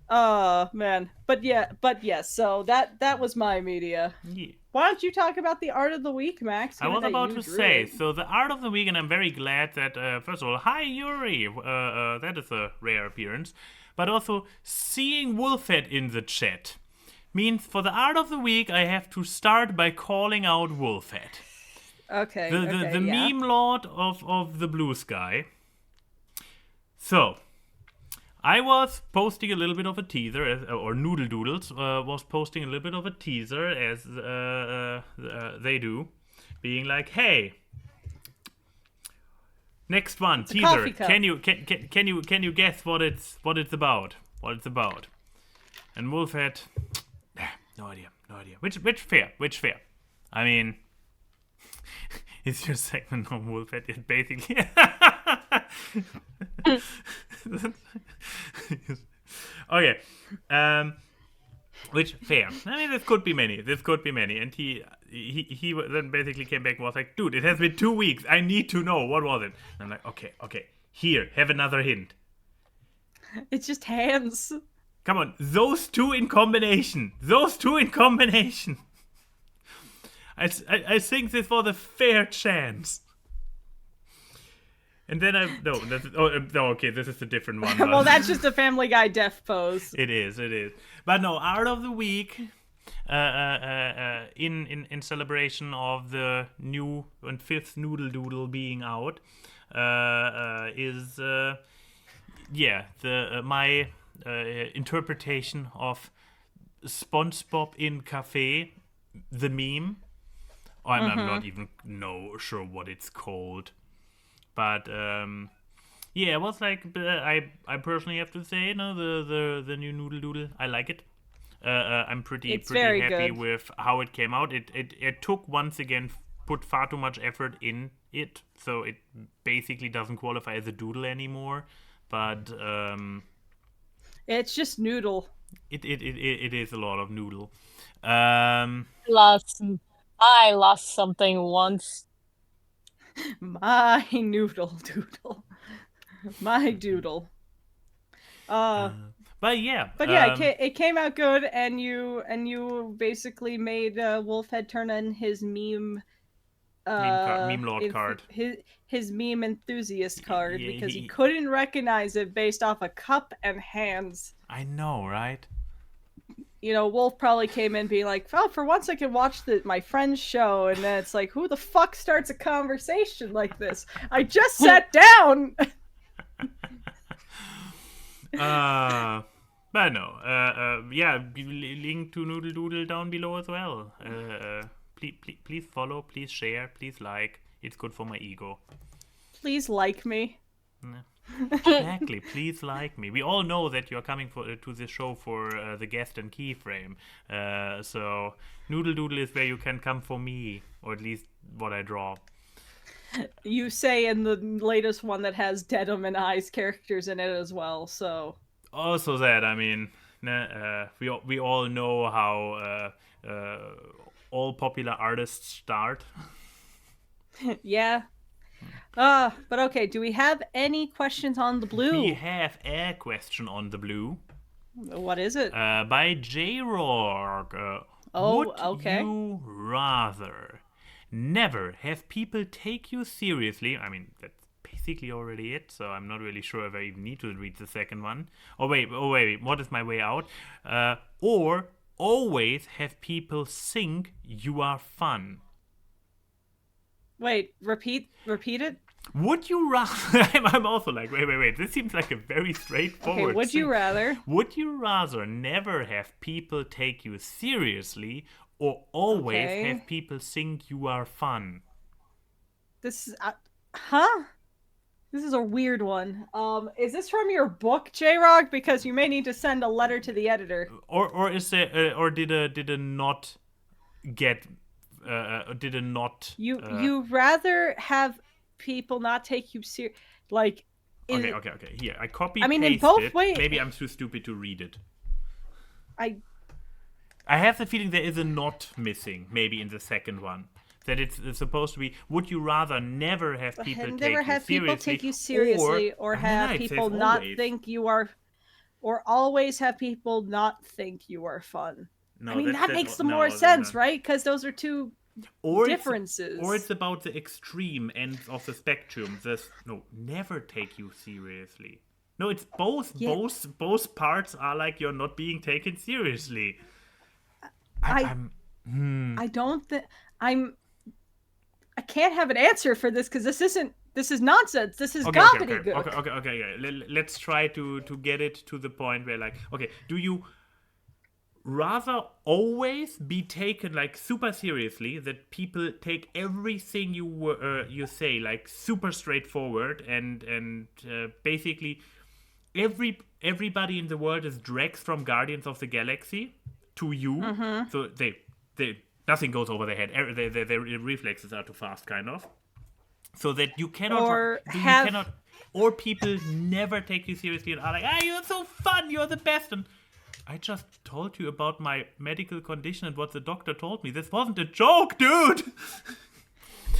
C: Oh, man. But yes, so that was my media.
B: Yeah.
C: Why don't you talk about the art of the week, Max?
B: I was about to say, so the art of the week, and I'm very glad that, first of all, hi Yuri, that is a rare appearance, but also seeing Wolfhead in the chat means for the art of the week, I have to start by calling out Wolfhead.
C: Okay.
B: The meme lord of the blue sky. So, I was posting a little bit of a teaser, or Noodle Doodles was posting a little bit of a teaser, as they do, being like, "Hey, next one,
C: It's a
B: teaser.
C: coffee cup.
B: Can you guess what it's about? What it's about?" And Wolf had no idea. Which fair? I mean, it's your segment on Wolf had it basically. Okay. Which fair? I mean, this could be many. And he then basically came back and was like, "Dude, it has been 2 weeks. I need to know what was it." And I'm like, "Okay. Here, have another hint.
C: It's just hands.
B: Come on, those two in combination. I think this was a fair chance." And then okay, this is a different one.
C: Well, that's just a Family Guy deaf pose.
B: It is. But no, art of the week, in celebration of the new and fifth Noodle Doodle being out, is my interpretation of SpongeBob in Cafe, the meme. I'm not even sure what it's called. But it was like, I personally have to say, the new Noodle Doodle, I like it. I'm pretty happy
C: good.
B: with how it came out. It took, once again, put far too much effort in it, so it basically doesn't qualify as a doodle anymore. But
C: it's just noodle.
B: It is a lot of noodle.
A: I lost something once.
C: My noodle doodle. My doodle.
B: But yeah,
C: it came out good, and you basically made Wolfhead turn in his meme
B: lord card.
C: His meme enthusiast card,
B: Yeah,
C: because he couldn't recognize it based off a cup and hands.
B: I know, right?
C: Wolf probably came in being like, "Oh, for once I can watch my friend's show," and then it's like, who the fuck starts a conversation like this? I just sat down.
B: But no, link to Noodle Doodle down below as well. Please follow, please share, please like. It's good for my ego.
C: Please like me.
B: Exactly, please like me. We all know that you're coming to this show for the guest and Keyframe. So Noodle Doodle is where you can come for me, or at least what I draw.
C: You say in the latest one that has Dedham and Eyes characters in it as well, so...
B: Also that, I mean, we all know how all popular artists start.
C: Yeah. But okay, do we have any questions on the blue?
B: We have a question on the blue.
C: What is it?
B: By J-Rorg. Would you rather never have people take you seriously? I mean, that's basically already it, so I'm not really sure if I even need to read the second one. Oh wait, what is my way out? Or always have people think you are fun.
C: Wait, repeat it?
B: Would you rather... I'm also like, wait. This seems like a very straightforward
C: would you rather?
B: Would you rather never have people take you seriously, or always have people think you are fun?
C: This is... This is a weird one. Is this from your book, J-Rog? Because you may need to send a letter to the editor.
B: Or is there... or did it not get... did it not...
C: You rather have people not take you serious, like...
B: Okay. Here, I copy.
C: I mean,
B: paste
C: in both
B: it.
C: ways.
B: Maybe I'm too stupid to read it.
C: I
B: have the feeling there is a not missing, maybe in the second one. That it's supposed to be, would you rather never have people take you seriously,
C: or have people not think you are, or always have people not think you are fun? No, I mean, that makes more sense, right? Because those are two differences.
B: Or it's about the extreme ends of the spectrum. Never take you seriously. No, it's both. Yeah. Both parts are like you're not being taken seriously. I don't think
C: I can't have an answer for this because this is nonsense. This is
B: Okay, okay,
C: gobbledygook.
B: okay. Let's try to get it to the point where, like, okay, do you rather always be taken like super seriously, that people take everything you say like super straightforward, and basically everybody in the world is Drex from Guardians of the Galaxy to you, so they nothing goes over their head. Their reflexes are too fast, kind of, so that you
C: Or have
B: cannot, or people never take you seriously and are like, ah, you're so fun, you're the best, and I just told you about my medical condition and what the doctor told me. This wasn't a joke, dude.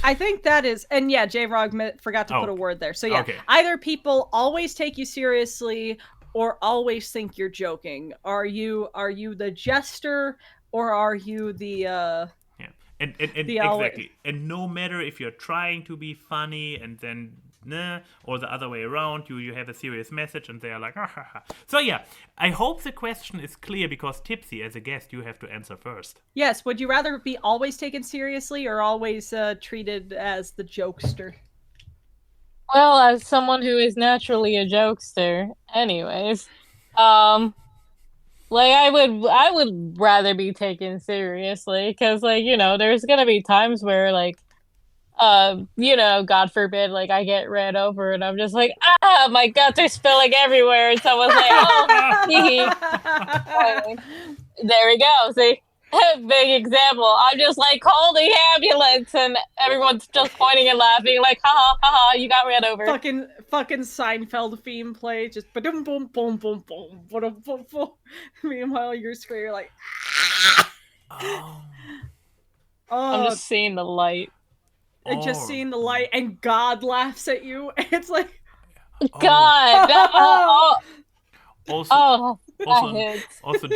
C: I think that is, and yeah, J-Rog forgot to put a word there. So yeah, either people always take you seriously or always think you're joking. Are you the jester, or are you the
B: and exactly. And no matter if you're trying to be funny and then nah, or the other way around, you have a serious message and they are like, ah, ha, ha. So yeah, I hope the question is clear, because Tipsy, as a guest, you have to answer first.
C: Yes, would you rather be always taken seriously or always treated as the jokester?
A: Well, as someone who is naturally a jokester, anyways, like I would rather be taken seriously, because like, there's gonna be times where like God forbid, like I get ran over and I'm just like, ah, my guts are spilling everywhere, and someone's like, oh, there we go. See, big example. I'm just like, call the ambulance, and everyone's just pointing and laughing, like, ha ha ha ha, you got ran over.
C: Fucking Seinfeld theme play, just boom boom boom boom boom boom boom boom. Meanwhile, you're screaming like,
B: oh.
A: I'm just seeing the light.
C: And just seeing the light, and God laughs at you. It's like,
A: God.
B: Also,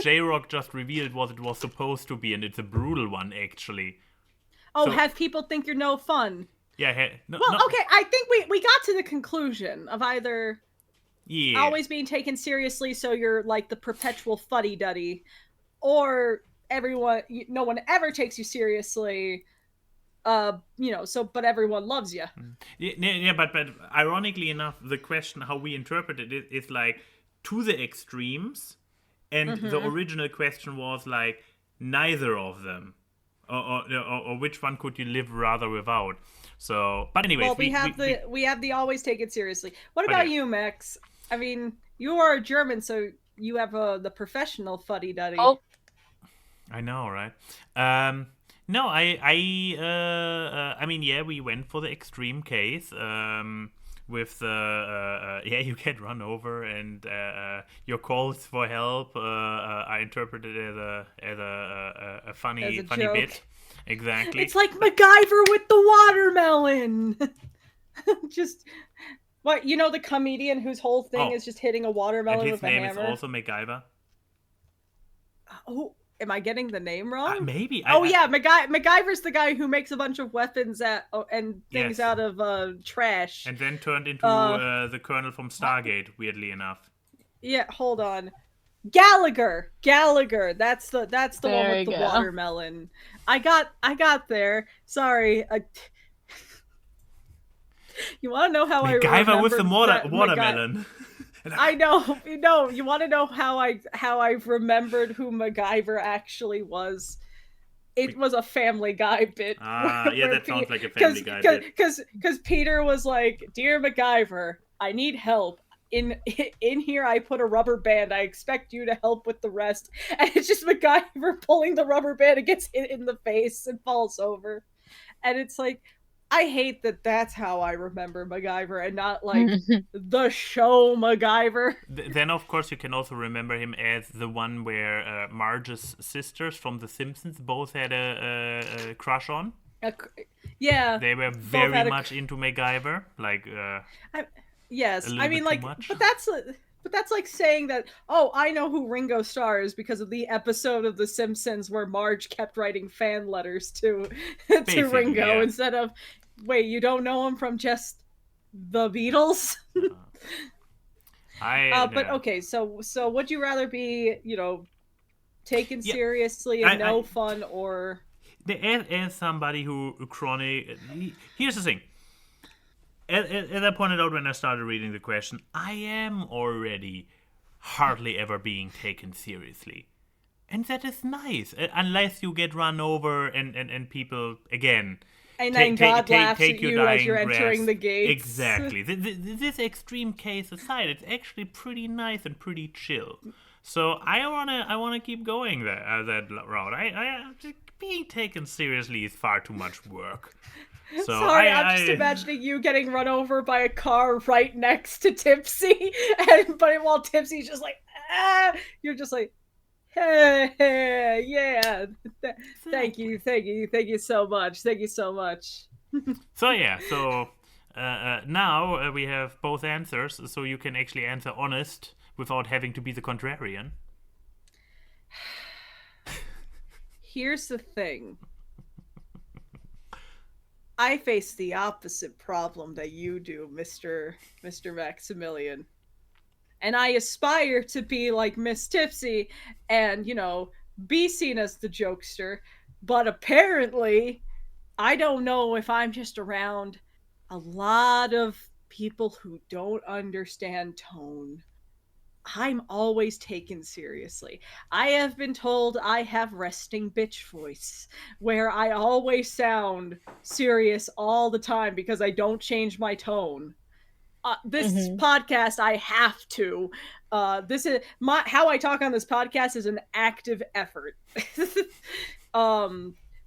B: J-Rock just revealed what it was supposed to be, and it's a brutal one, actually.
C: Oh, so, have people think you're no fun?
B: Yeah.
C: Okay. I think we got to the conclusion of either always being taken seriously, so you're like the perpetual fuddy-duddy, or no one ever takes you seriously. But everyone loves you.
B: Yeah, but ironically enough, the question how we interpreted it is like to the extremes, and the original question was like neither of them, or which one could you live rather without. So, but anyways,
C: well, we have the always take it seriously. What about you, Max? I mean, you are a German, so you have the professional fuddy-duddy.
A: Oh,
B: I know, right? No, I mean, yeah, we went for the extreme case with the you get run over, and your calls for help I interpreted as a funny bit. Exactly.
C: It's like MacGyver with the watermelon. Just what, the comedian whose whole thing is just hitting a watermelon with a hammer.
B: His name is also MacGyver.
C: Oh. Am I getting the name wrong?
B: Maybe.
C: MacGyver's the guy who makes a bunch of weapons and things out of trash.
B: And then turned into the Colonel from Stargate, weirdly enough.
C: Yeah, hold on. Gallagher. That's the one with the watermelon. I got there. Sorry. You want to know how I remember
B: MacGyver with the watermelon.
C: I know. You want to know how I've remembered who MacGyver actually was? It was a Family Guy bit.
B: Yeah, that sounds like a Family Guy bit.
C: Because Peter was like, "Dear MacGyver, I need help. In here, I put a rubber band. I expect you to help with the rest." And it's just MacGyver pulling the rubber band and gets hit in the face and falls over. And it's like, I hate that that's how I remember MacGyver and not like the show MacGyver.
B: Then, of course, you can also remember him as the one where Marge's sisters from The Simpsons both had a crush on.
C: Yeah.
B: They were very much into MacGyver. Like,
C: yes. I mean, like, but that's like saying that, oh, I know who Ringo Starr is because of the episode of The Simpsons where Marge kept writing fan letters to Ringo instead of, wait, you don't know him from just the Beatles? But okay, so would you rather be, taken seriously and fun, or...
B: as somebody who chronic. Here's the thing. As I pointed out when I started reading the question, I am already hardly ever being taken seriously. And that is nice, unless you get run over and people, again,
C: And then God laughs at
B: take your
C: you as you're
B: dying
C: entering
B: breath.
C: the gates.
B: Exactly. This extreme case aside, it's actually pretty nice and pretty chill. So I wanna keep going that route. Being taken seriously is far too much work. So
C: Sorry, I'm just imagining you getting run over by a car right next to Tipsy, but while Tipsy's just like, you're just like, hey, yeah, thank you so much, thank you so much.
B: So yeah, now we have both answers, so you can actually answer honest without having to be the contrarian.
C: Here's the thing. I face the opposite problem that you do, Mr. Maximilian. And I aspire to be like Miss Tipsy and, be seen as the jokester. But apparently, I don't know if I'm just around a lot of people who don't understand tone. I'm always taken seriously. I have been told I have resting bitch voice, where I always sound serious all the time because I don't change my tone. This podcast, I have to. This is how I talk on this podcast is an active effort.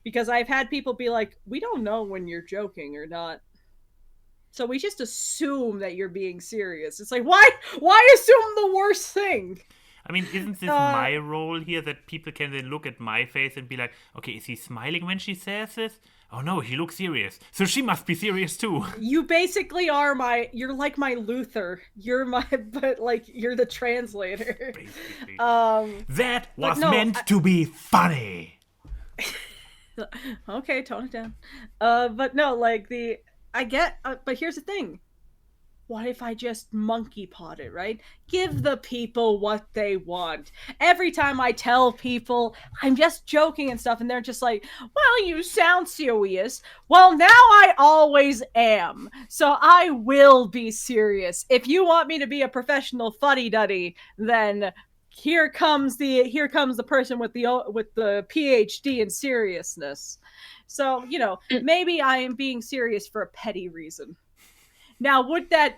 C: Because I've had people be like, "We don't know when you're joking or not." So we just assume that you're being serious. It's like, why assume the worst thing?
B: I mean, isn't this my role here, that people can then look at my face and be like, okay, is he smiling when she says this? Oh no, he looks serious. So she must be serious too.
C: You basically are you're like my Luther. You're you're the translator.
B: Basically. That was meant to be funny.
C: Okay, tone it down. But no, but here's the thing. What if I just monkey pot it, right? Give the people what they want. Every time I tell people I'm just joking and stuff, and they're just like, well, you sound serious. Well, now I always am. So I will be serious. If you want me to be a professional fuddy-duddy, then here comes the person with the PhD in seriousness. So, maybe I am being serious for a petty reason. Now, would that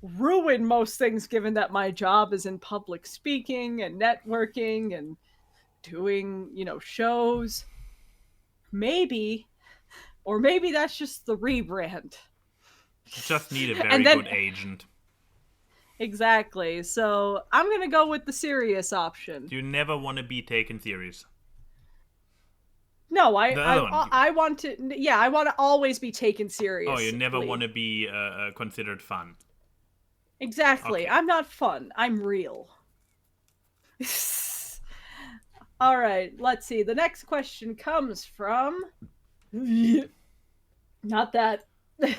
C: ruin most things, given that my job is in public speaking and networking and doing, shows? Maybe. Or maybe that's just the rebrand.
B: You just need a very good agent.
C: Exactly. So I'm going to go with the serious option.
B: You never want to be taken serious.
C: No, I want to. Yeah, I want to always be taken seriously.
B: Oh, you never want to be considered fun.
C: Exactly. Okay. I'm not fun. I'm real. All right. Let's see. The next question comes from. Not that.
B: That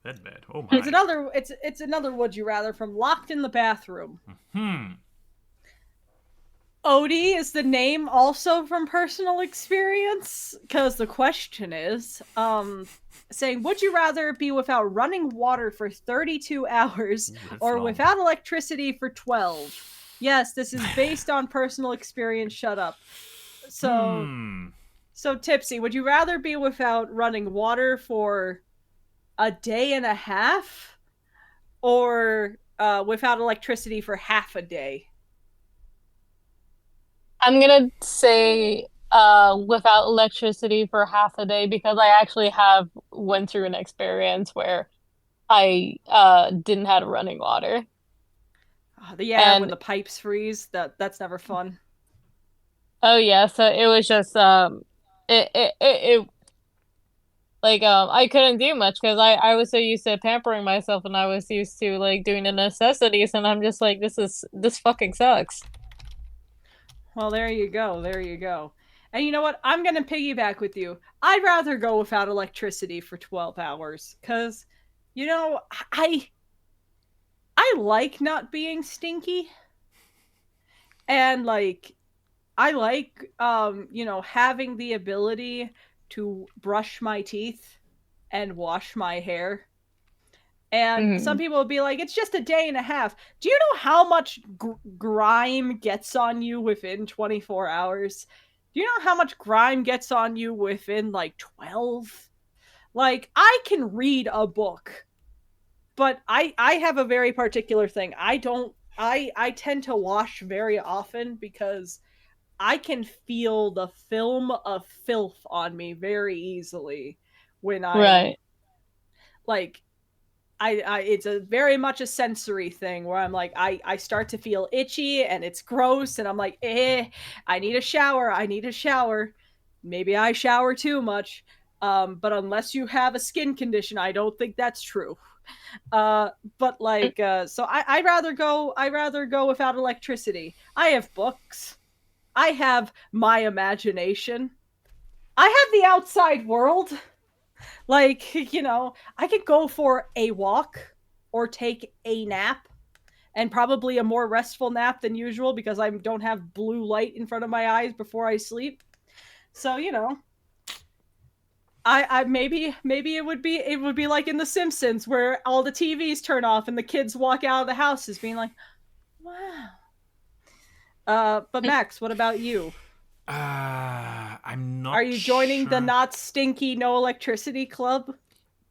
B: bad. Oh my.
C: It's another would you rather from Locked in the Bathroom. Odie is the name also from personal experience, because the question is saying, would you rather be without running water for 32 hours or without electricity for 12? Yes, this is based on personal experience. Shut up. So Tipsy, would you rather be without running water for a day and a half or without electricity for half a day?
A: I'm gonna say without electricity for half a day, because I actually went through an experience where I didn't have running water.
C: When the pipes freeze, that's never fun.
A: Oh yeah, so it was just I couldn't do much because I was so used to pampering myself, and I was used to doing the necessities, and I'm just like, this fucking sucks.
C: Well, there you go. And you know what? I'm going to piggyback with you. I'd rather go without electricity for 12 hours because, I like not being stinky. And, I like having the ability to brush my teeth and wash my hair. And some
A: Mhm.
C: people will be like, it's just a day and a half. Do you know how much grime gets on you within 24 hours? Do you know how much grime gets on you within like 12? Like, I can read a book, but I have a very particular thing. I tend to wash very often because I can feel the film of filth on me very easily when I'm
A: Right.
C: like I it's a very much a sensory thing where I'm like I start to feel itchy and it's gross and I'm like, I need a shower. I need a shower. Maybe I shower too much. But unless you have a skin condition, I don't think that's true. Uh, but like, so I'd rather go without electricity. I have books. I have my imagination. I have the outside world. Like, I could go for a walk or take a nap, and probably a more restful nap than usual because I don't have blue light in front of my eyes before I sleep. So, I maybe it would be like in The Simpsons where all the TVs turn off and the kids walk out of the houses being like, "Wow." But Max, what about you?
B: I'm
C: Are
B: not
C: you joining the
B: sure.
C: not stinky no electricity club?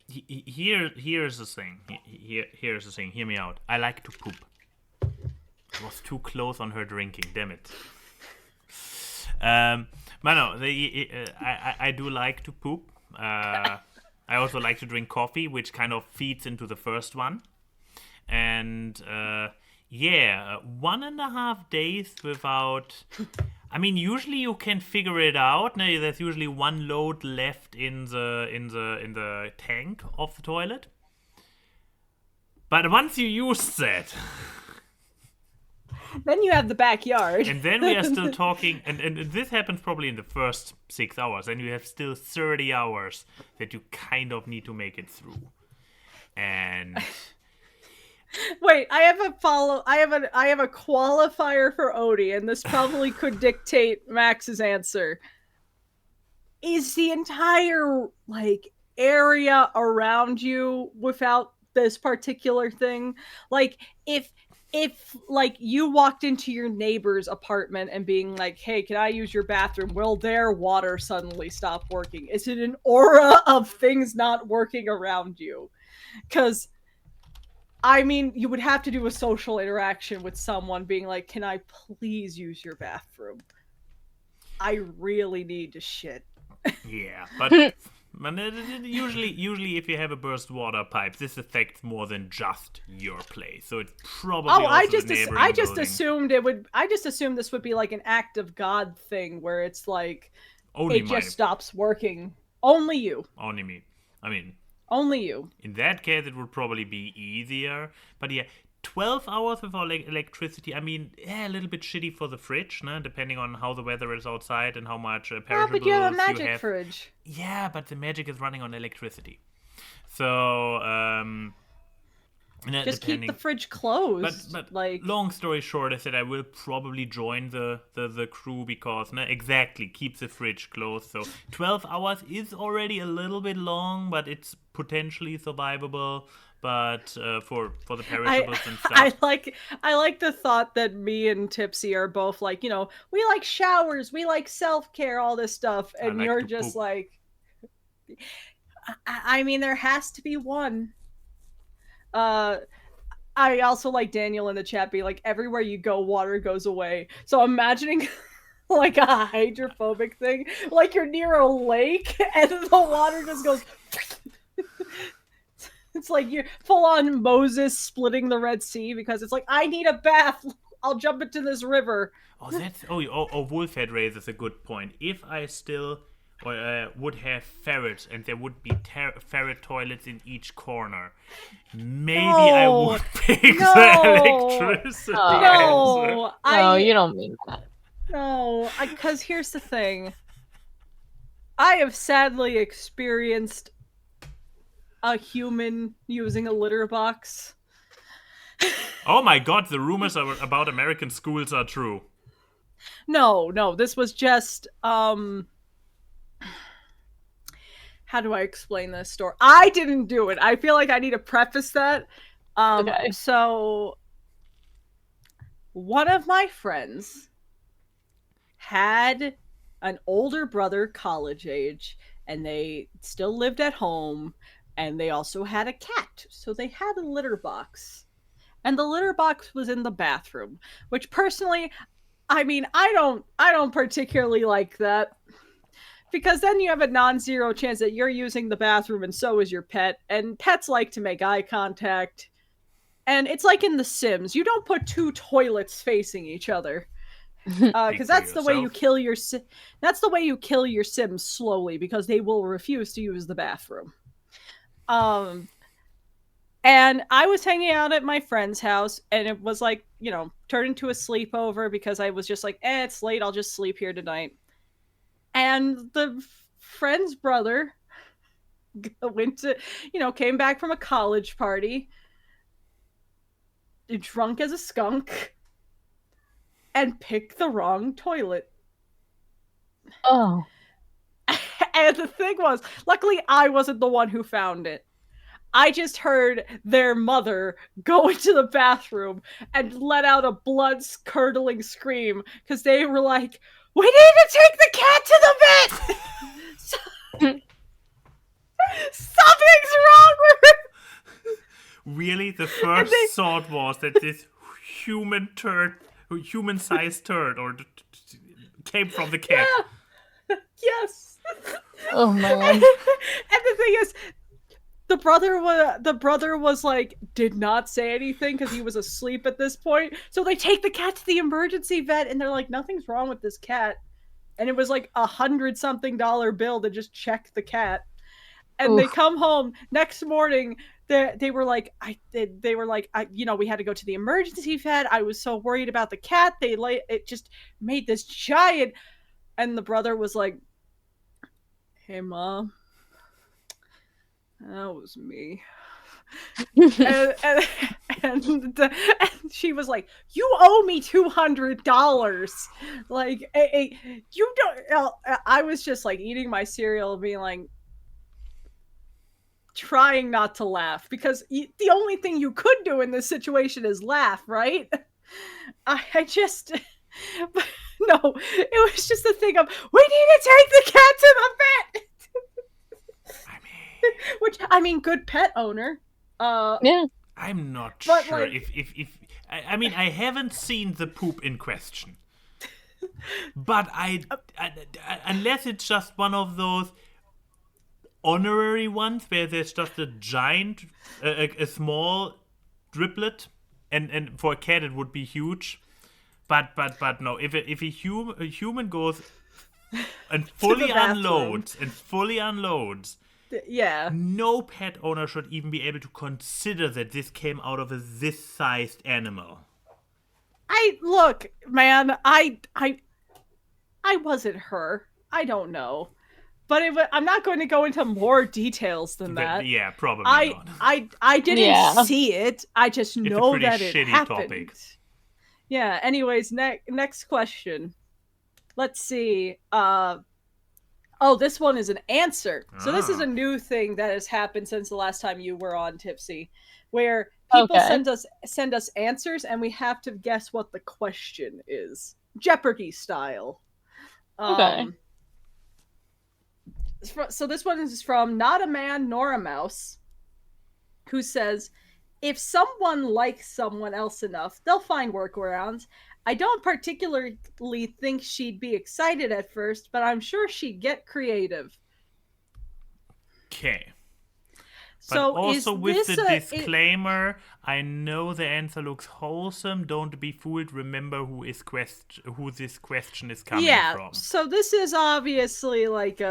B: Here's the thing. Here's the thing. Hear me out. I like to poop. I was too close on her drinking. Damn it. But no, I do like to poop. I also like to drink coffee, which kind of feeds into the first one. And yeah, 1.5 days without. I mean, usually you can figure it out. No, there's usually one load left in the tank of the toilet. But once you use that,
C: Then you have the backyard.
B: and then we are still talking, and this happens probably in the first 6 hours, and you have still 30 hours that you kind of need to make it through. And
C: Wait, I have a follow. I have a qualifier for Odie, and this probably could dictate Max's answer. Is the entire like area around you without this particular thing? Like, if like you walked into your neighbor's apartment and being like, "Hey, can I use your bathroom?" Will their water suddenly stop working? Is it an aura of things not working around you? Because I mean, you would have to do a social interaction with someone being like, "Can I please use your bathroom? I really need to shit."
B: yeah, but usually if you have a burst water pipe, this affects more than just your place. So it's probably
C: Oh, I
B: also the
C: just I
B: neighboring
C: just
B: building.
C: assumed it would. I just assumed this would be like an act of God thing where it's like
B: Only
C: it just
B: my,
C: stops working. Only you.
B: only me. I mean,
C: Only you.
B: in that case, it would probably be easier. But yeah, 12 hours without electricity. I mean, yeah, a little bit shitty for the fridge, no? Depending on how the weather is outside and how much
C: Ah, but you have a
B: perishables you
C: magic
B: have.
C: fridge.
B: Yeah, but the magic is running on electricity. So,
C: Just keep the
B: depending.
C: fridge
B: But
C: closed.
B: but
C: Like,
B: long story short, I said I will probably join the crew because exactly keep the fridge closed. So 12 hours is already a little bit long, but it's potentially survivable. But for the
C: I
B: perishables and
C: I
B: stuff,
C: like I like the thought that me and Tipsy are both like, we like showers, we like self-care, all this stuff,
B: I
C: and
B: like
C: you're
B: to
C: just
B: poop.
C: like, I mean, there has to be one. Uh, I also like Daniel in the chat being like, everywhere you go, water goes away. So imagining like a hydrophobic thing, like you're near a lake and the water just goes. It's like you're full on Moses splitting the Red Sea because it's like, I need a bath. I'll jump into this river.
B: Wolf Head raises a good point. If I still would have ferrets and there would be ferret toilets in each corner, maybe I
C: No,
B: would pick the
C: no,
B: electricity
A: Oh,
B: answer.
C: no.
A: no,
C: I
A: you don't mean that.
C: no. Because here's the thing. I have sadly experienced a human using a litter box.
B: Oh my god, the rumors about American schools are true.
C: No, this was just how do I explain this story? I didn't do it. I feel like I need to preface that.
A: Okay.
C: So one of my friends had an older brother, college age, and they still lived at home, and they also had a cat. So they had a litter box. And the litter box was in the bathroom, which personally, I mean, I don't particularly like that, because then you have a non-zero chance that you're using the bathroom and so is your pet, and pets like to make eye contact. And it's like in The Sims, you don't put two toilets facing each other,
B: Speak
C: because
B: for
C: that's the way you
B: yourself.
C: kill your that's the way you kill your Sims slowly, because they will refuse to use the bathroom. Um, and I was hanging out at my friend's house, and it was like, turned into a sleepover because I was just like, it's late, I'll just sleep here tonight. And the friend's brother went to, came back from a college party, drunk as a skunk, and picked the wrong toilet.
A: Oh.
C: And the thing was, luckily I wasn't the one who found it. I just heard their mother go into the bathroom and let out a blood curdling scream because they were like, "We need to take the cat to the vet! Something's wrong with her!"
B: Really, the first thought was that this human-sized turd, came from the cat.
C: Yeah. Yes.
A: Oh man.
C: And the thing is, the brother was like, did not say anything because he was asleep at this point. So they take the cat to the emergency vet, and they're like, nothing's wrong with this cat. And it was like $100-something bill to just check the cat. And they
A: Oof.
C: come home next morning. They were like, we had to go to the emergency vet. I was so worried about the cat. It just made this giant. And the brother was like, "Hey, mom, that was me." and, and, and she was like, "You owe me $200. Like, you don't." I was just like eating my cereal, being like, trying not to laugh, because the only thing you could do in this situation is laugh, right? I just, but no, it was just the thing of, we need to take the cat to the vet.
B: I mean,
C: Which, I mean, good pet owner.
A: Yeah.
B: I'm not
C: But
B: sure
C: like,
B: if I mean, I haven't seen the poop in question, but unless it's just one of those honorary ones where there's just a giant, a small driplet, and for a cat it would be huge. But no, if a human goes and
C: to the
B: fully
C: bathroom.
B: unloads,
C: Yeah.
B: no pet owner should even be able to consider that this came out of a this-sized animal.
C: Look, man, I wasn't her. I don't know. But I'm not going to go into more details than that.
B: Yeah, probably
C: I
B: not.
C: I didn't
A: Yeah.
C: see it. I just
B: It's a
C: know
B: pretty
C: that it
B: shitty
C: happened.
B: topic.
C: Yeah. Anyways, next question. Let's see. Oh, this one is an answer. So this is a new thing that has happened since the last time you were on, Tipsy, where people
A: Okay.
C: send us answers, and we have to guess what the question is, Jeopardy style.
A: Okay.
C: So this one is from Not a Man Nor a Mouse, who says, if someone likes someone else enough, they'll find workarounds. I don't particularly think she'd be excited at first, but I'm sure she'd get creative.
B: Okay. But
C: So
B: also
C: is
B: with
C: this
B: the disclaimer, I know the answer looks wholesome. Don't be fooled. Remember who this question is coming from.
C: So this is obviously like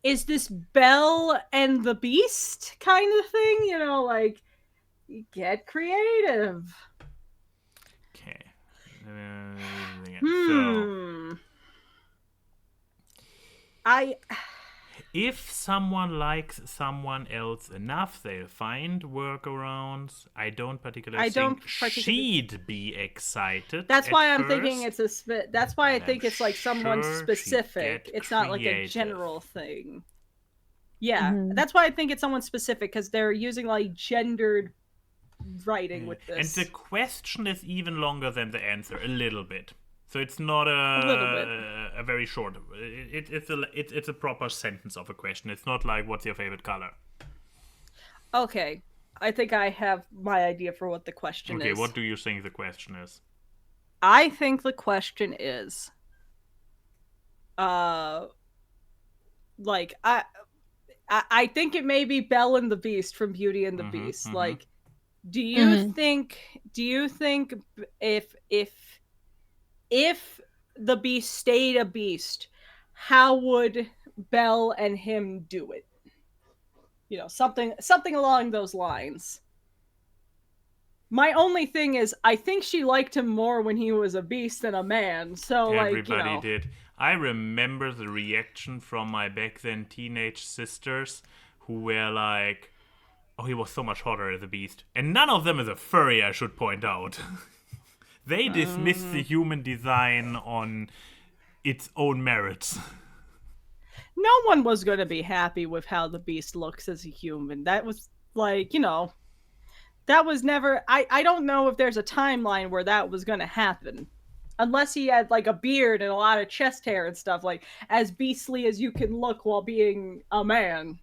C: is this Belle and the Beast kind of thing? Like, get creative.
B: Okay. So,
C: I
B: If someone likes someone else enough, they'll find workarounds. I don't particularly think she'd be excited.
C: That's why I'm
B: first,
C: thinking it's that's why I think it's like someone
B: sure
C: specific. It's not like a general thing. Yeah, that's why I think it's someone specific, because they're using like gendered writing with this.
B: And the question is even longer than the answer, a little bit. So it's not a very short. It's a proper sentence of a question. It's not like, what's your favorite color?
C: Okay, I think I have my idea for what the question is.
B: Okay, what do you think the question is?
C: I think the question is, like I think it may be Belle and the Beast from Beauty and the Beast. Like, do you think if the Beast stayed a beast, how would Belle and him do it? You know, something along those lines. My only thing is, I think she liked him more when he was a beast than a man. So,
B: everybody did. I remember the reaction from my back then teenage sisters, who were like, "Oh, he was so much hotter as a beast," and none of them is a furry, I should point out. They dismissed the human design on its own merits.
C: No one was going to be happy with how the Beast looks as a human. That was like, that was never. I don't know if there's a timeline where that was going to happen. Unless he had like a beard and a lot of chest hair and stuff, like as beastly as you can look while being a man.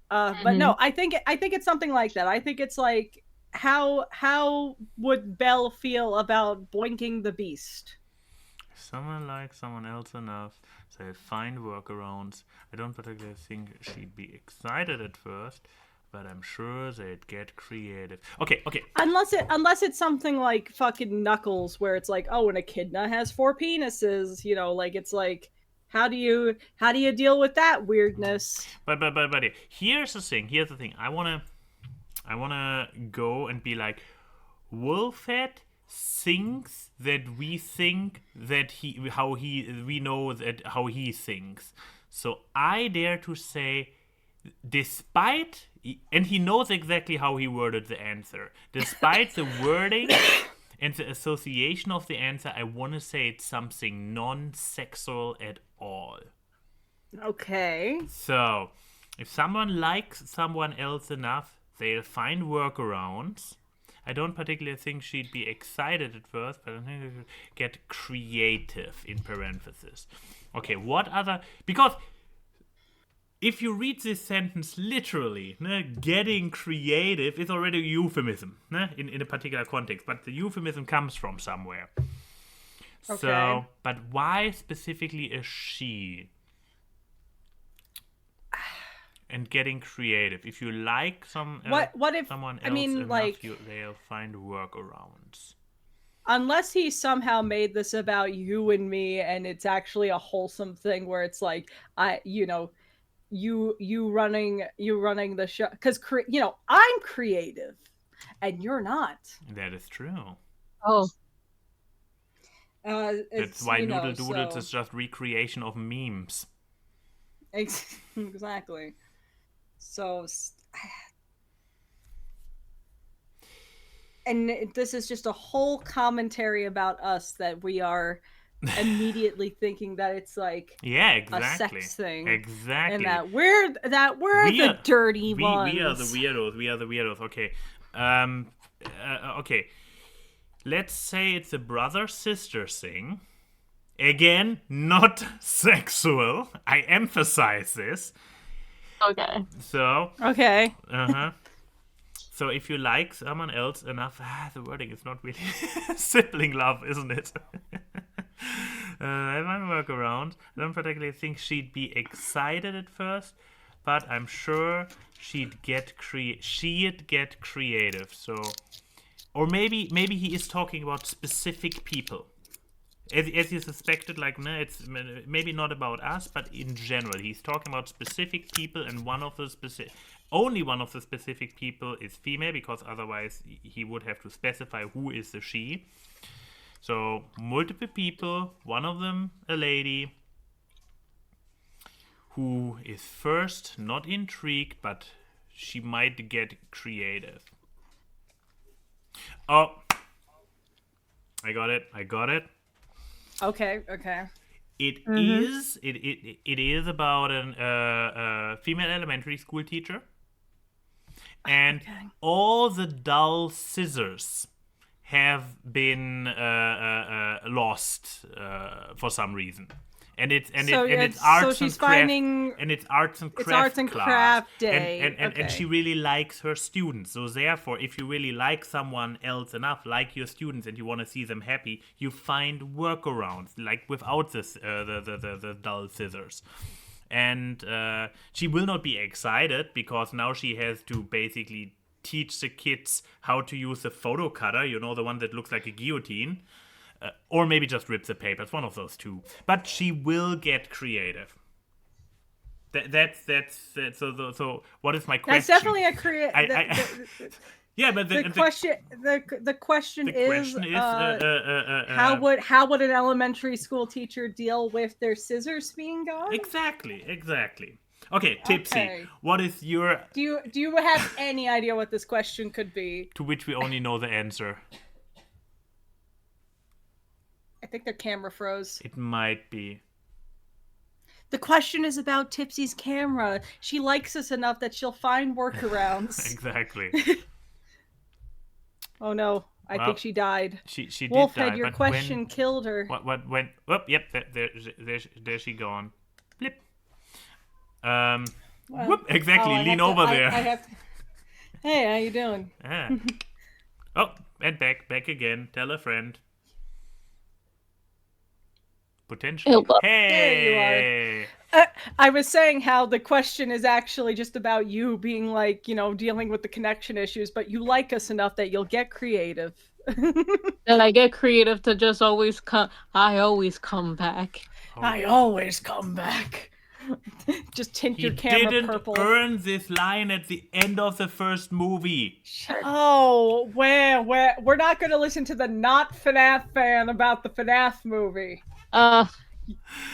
C: But no, I think it's something like that. I think it's like, how would Belle feel about boinking the Beast?
B: Someone likes someone else enough, so they find workarounds. I don't particularly think she'd be excited at first, but I'm sure they'd get creative. Okay.
C: Unless it's something like fucking Knuckles, where it's like, oh, an echidna has 4 penises. Like it's like, how do you deal with that weirdness?
B: But here's the thing. I wanna go and be like, Wolfhead thinks that we think that we know that how he thinks. So I dare to say, despite, and he knows exactly how he worded the answer, despite the wording and the association of the answer, I want to say it's something non-sexual at all.
C: Okay.
B: So, if someone likes someone else enough, they'll find workarounds. I don't particularly think she'd be excited at first, but I think they should get creative, in parentheses. Okay, what other... Because if you read this sentence literally, getting creative is already a euphemism in a particular context, but the euphemism comes from somewhere. Okay. So, but why specifically a she? And getting creative. If you like someone else enough, they'll find workarounds.
C: Unless he somehow made this about you and me, and it's actually a wholesome thing where it's like, you running the show, because I'm creative and you're not.
B: That is true.
A: Oh.
B: That's why Noodle Doodles is just recreation of memes.
C: Exactly. So, and this is just a whole commentary about us, that we are immediately thinking that it's like a sex thing.
B: Exactly.
C: And that we're the dirty ones.
B: We are the weirdos. Okay. Okay. Let's say it's a brother-sister thing. Again, not sexual. I emphasize this.
A: Okay.
B: So.
C: Okay.
B: So if you like someone else enough, the wording is not really sibling love, isn't it? I might work around. I don't particularly think she'd be excited at first, but I'm sure she'd get creative. So, or maybe he is talking about specific people. As you suspected, like, it's maybe not about us, but in general, he's talking about specific people, and only one of the specific people is female, because otherwise he would have to specify who is the she. So multiple people, one of them a lady, who is first not intrigued, but she might get creative. Oh, I got it.
C: Okay.
B: It is about a female elementary school teacher, and all the dull scissors have been lost for some reason. And it's arts and craft
C: day.
B: And she really likes her students. So therefore, if you really like someone else enough, like your students, and you want to see them happy, you find workarounds, like without this the dull scissors. And she will not be excited because now she has to basically teach the kids how to use a photo cutter, the one that looks like a guillotine. Or maybe just rip the paper. It's one of those two. But she will get creative. That's so. What is my question?
C: That's definitely a creative.
B: Yeah, but
C: the question is how would an elementary school teacher deal with their scissors being gone?
B: Exactly. Okay, Tipsy. Okay. What is your?
C: Do you have any idea what this question could be?
B: To which we only know the answer.
C: I think their camera froze.
B: It might be.
C: The question is about Tipsy's camera. She likes us enough that she'll find workarounds.
B: Exactly.
C: Oh no, I think she died.
B: She
C: Wolfhead,
B: did die.
C: Your question killed her.
B: What when? Oh, yep. There she gone. Blip. Whoop. Exactly. Lean over there.
C: Hey, how you doing?
B: Oh, and back again. Tell a friend. Potentially.
C: Hey! There you are. I was saying how the question is actually just about you being like, dealing with the connection issues, but you like us enough that you'll get creative.
A: And I get creative to just always come. I always come back.
C: I always come back. Just tint your camera purple.
B: He didn't earn this line at the end of the first movie.
C: Oh, where? We're not going to listen to the not FNAF fan about the FNAF movie.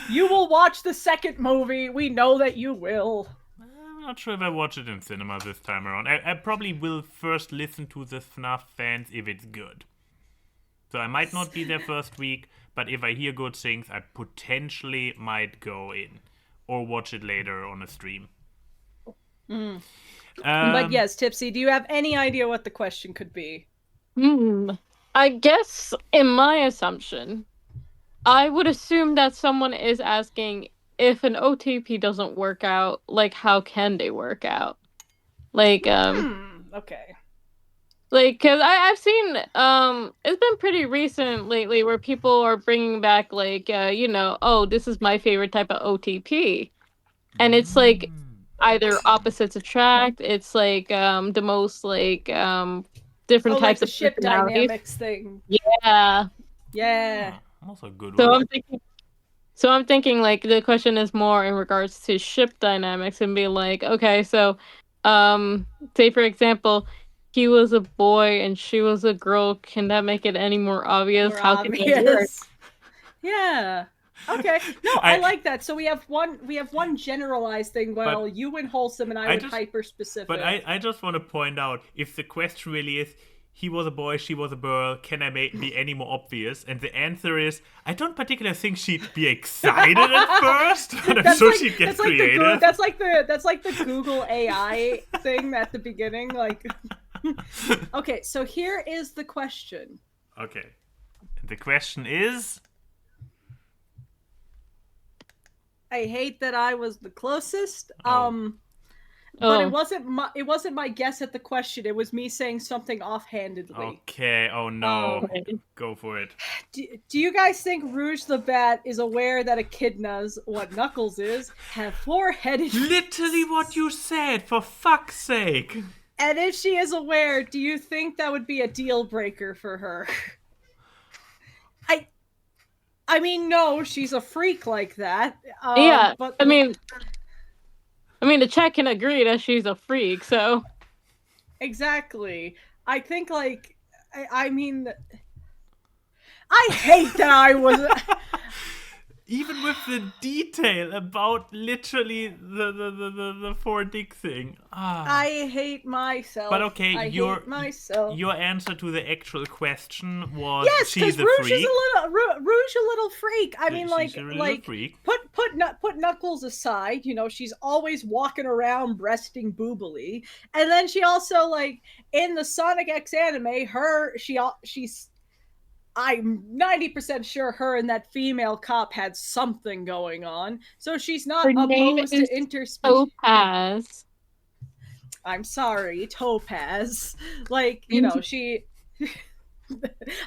C: You will watch the second movie. We know that you will.
B: I'm not sure if I watch it in cinema this time around. I probably will first listen to the FNAF fans if it's good. So I might not be there first week, but if I hear good things, I potentially might go in or watch it later on a stream.
C: But yes, Tipsy, do you have any idea what the question could be?
A: I guess in my assumption, I would assume that someone is asking if an OTP doesn't work out, like, how can they work out? Like,
C: okay.
A: Like, because I've seen, it's been pretty recent lately where people are bringing back, like, oh, this is my favorite type of OTP. And it's, like, either opposites attract, it's, like, the most, like, different types
C: like
A: of
C: ship dynamics thing.
A: Yeah.
C: Yeah.
B: Also a good
A: one. So I'm thinking like the question is more in regards to ship dynamics and be like, okay, so say for example, he was a boy and she was a girl, can that make it any more obvious? How can it work?
C: Yeah. Okay. No, I like that. So we have one generalized thing while you went wholesome and I went hyper specific.
B: But I just want to point out, if the question really is he was a boy, she was a girl, can I be any more obvious? And the answer is, I don't particularly think she'd be excited at first, but I'm sure she'd get creative.
C: That's like the Google AI thing at the beginning. Like, okay, so here is the question.
B: Okay, the question is,
C: I hate that I was the closest. But it wasn't my guess at the question. It was me saying something offhandedly.
B: Okay. Oh no. Go for it.
C: Do you guys think Rouge the Bat is aware that Echidnas, what Knuckles is, have four-headed?
B: Literally what you said. For fuck's sake.
C: And if she is aware, do you think that would be a deal breaker for her? I mean, no, she's a freak like that.
A: Yeah. But I mean, the chat can agree that she's a freak, so...
C: Exactly. I think, like... I mean... I hate that I was...
B: Even with the detail about literally the four dick thing.
C: I hate myself.
B: But okay,
C: I hate myself.
B: your answer to the actual question was
C: Yes, because
B: she's a freak.
C: Rouge a little freak. I mean,
B: She's a little freak.
C: put Knuckles aside. You know, she's always walking around breasting boobily, and then she also like in the Sonic X anime, she's. I'm 90% sure her and that female cop had something going on, so she's not
A: Her name
C: opposed
A: is
C: to interspecies.
A: Topaz.
C: I'm sorry, Topaz. Like, you know, she.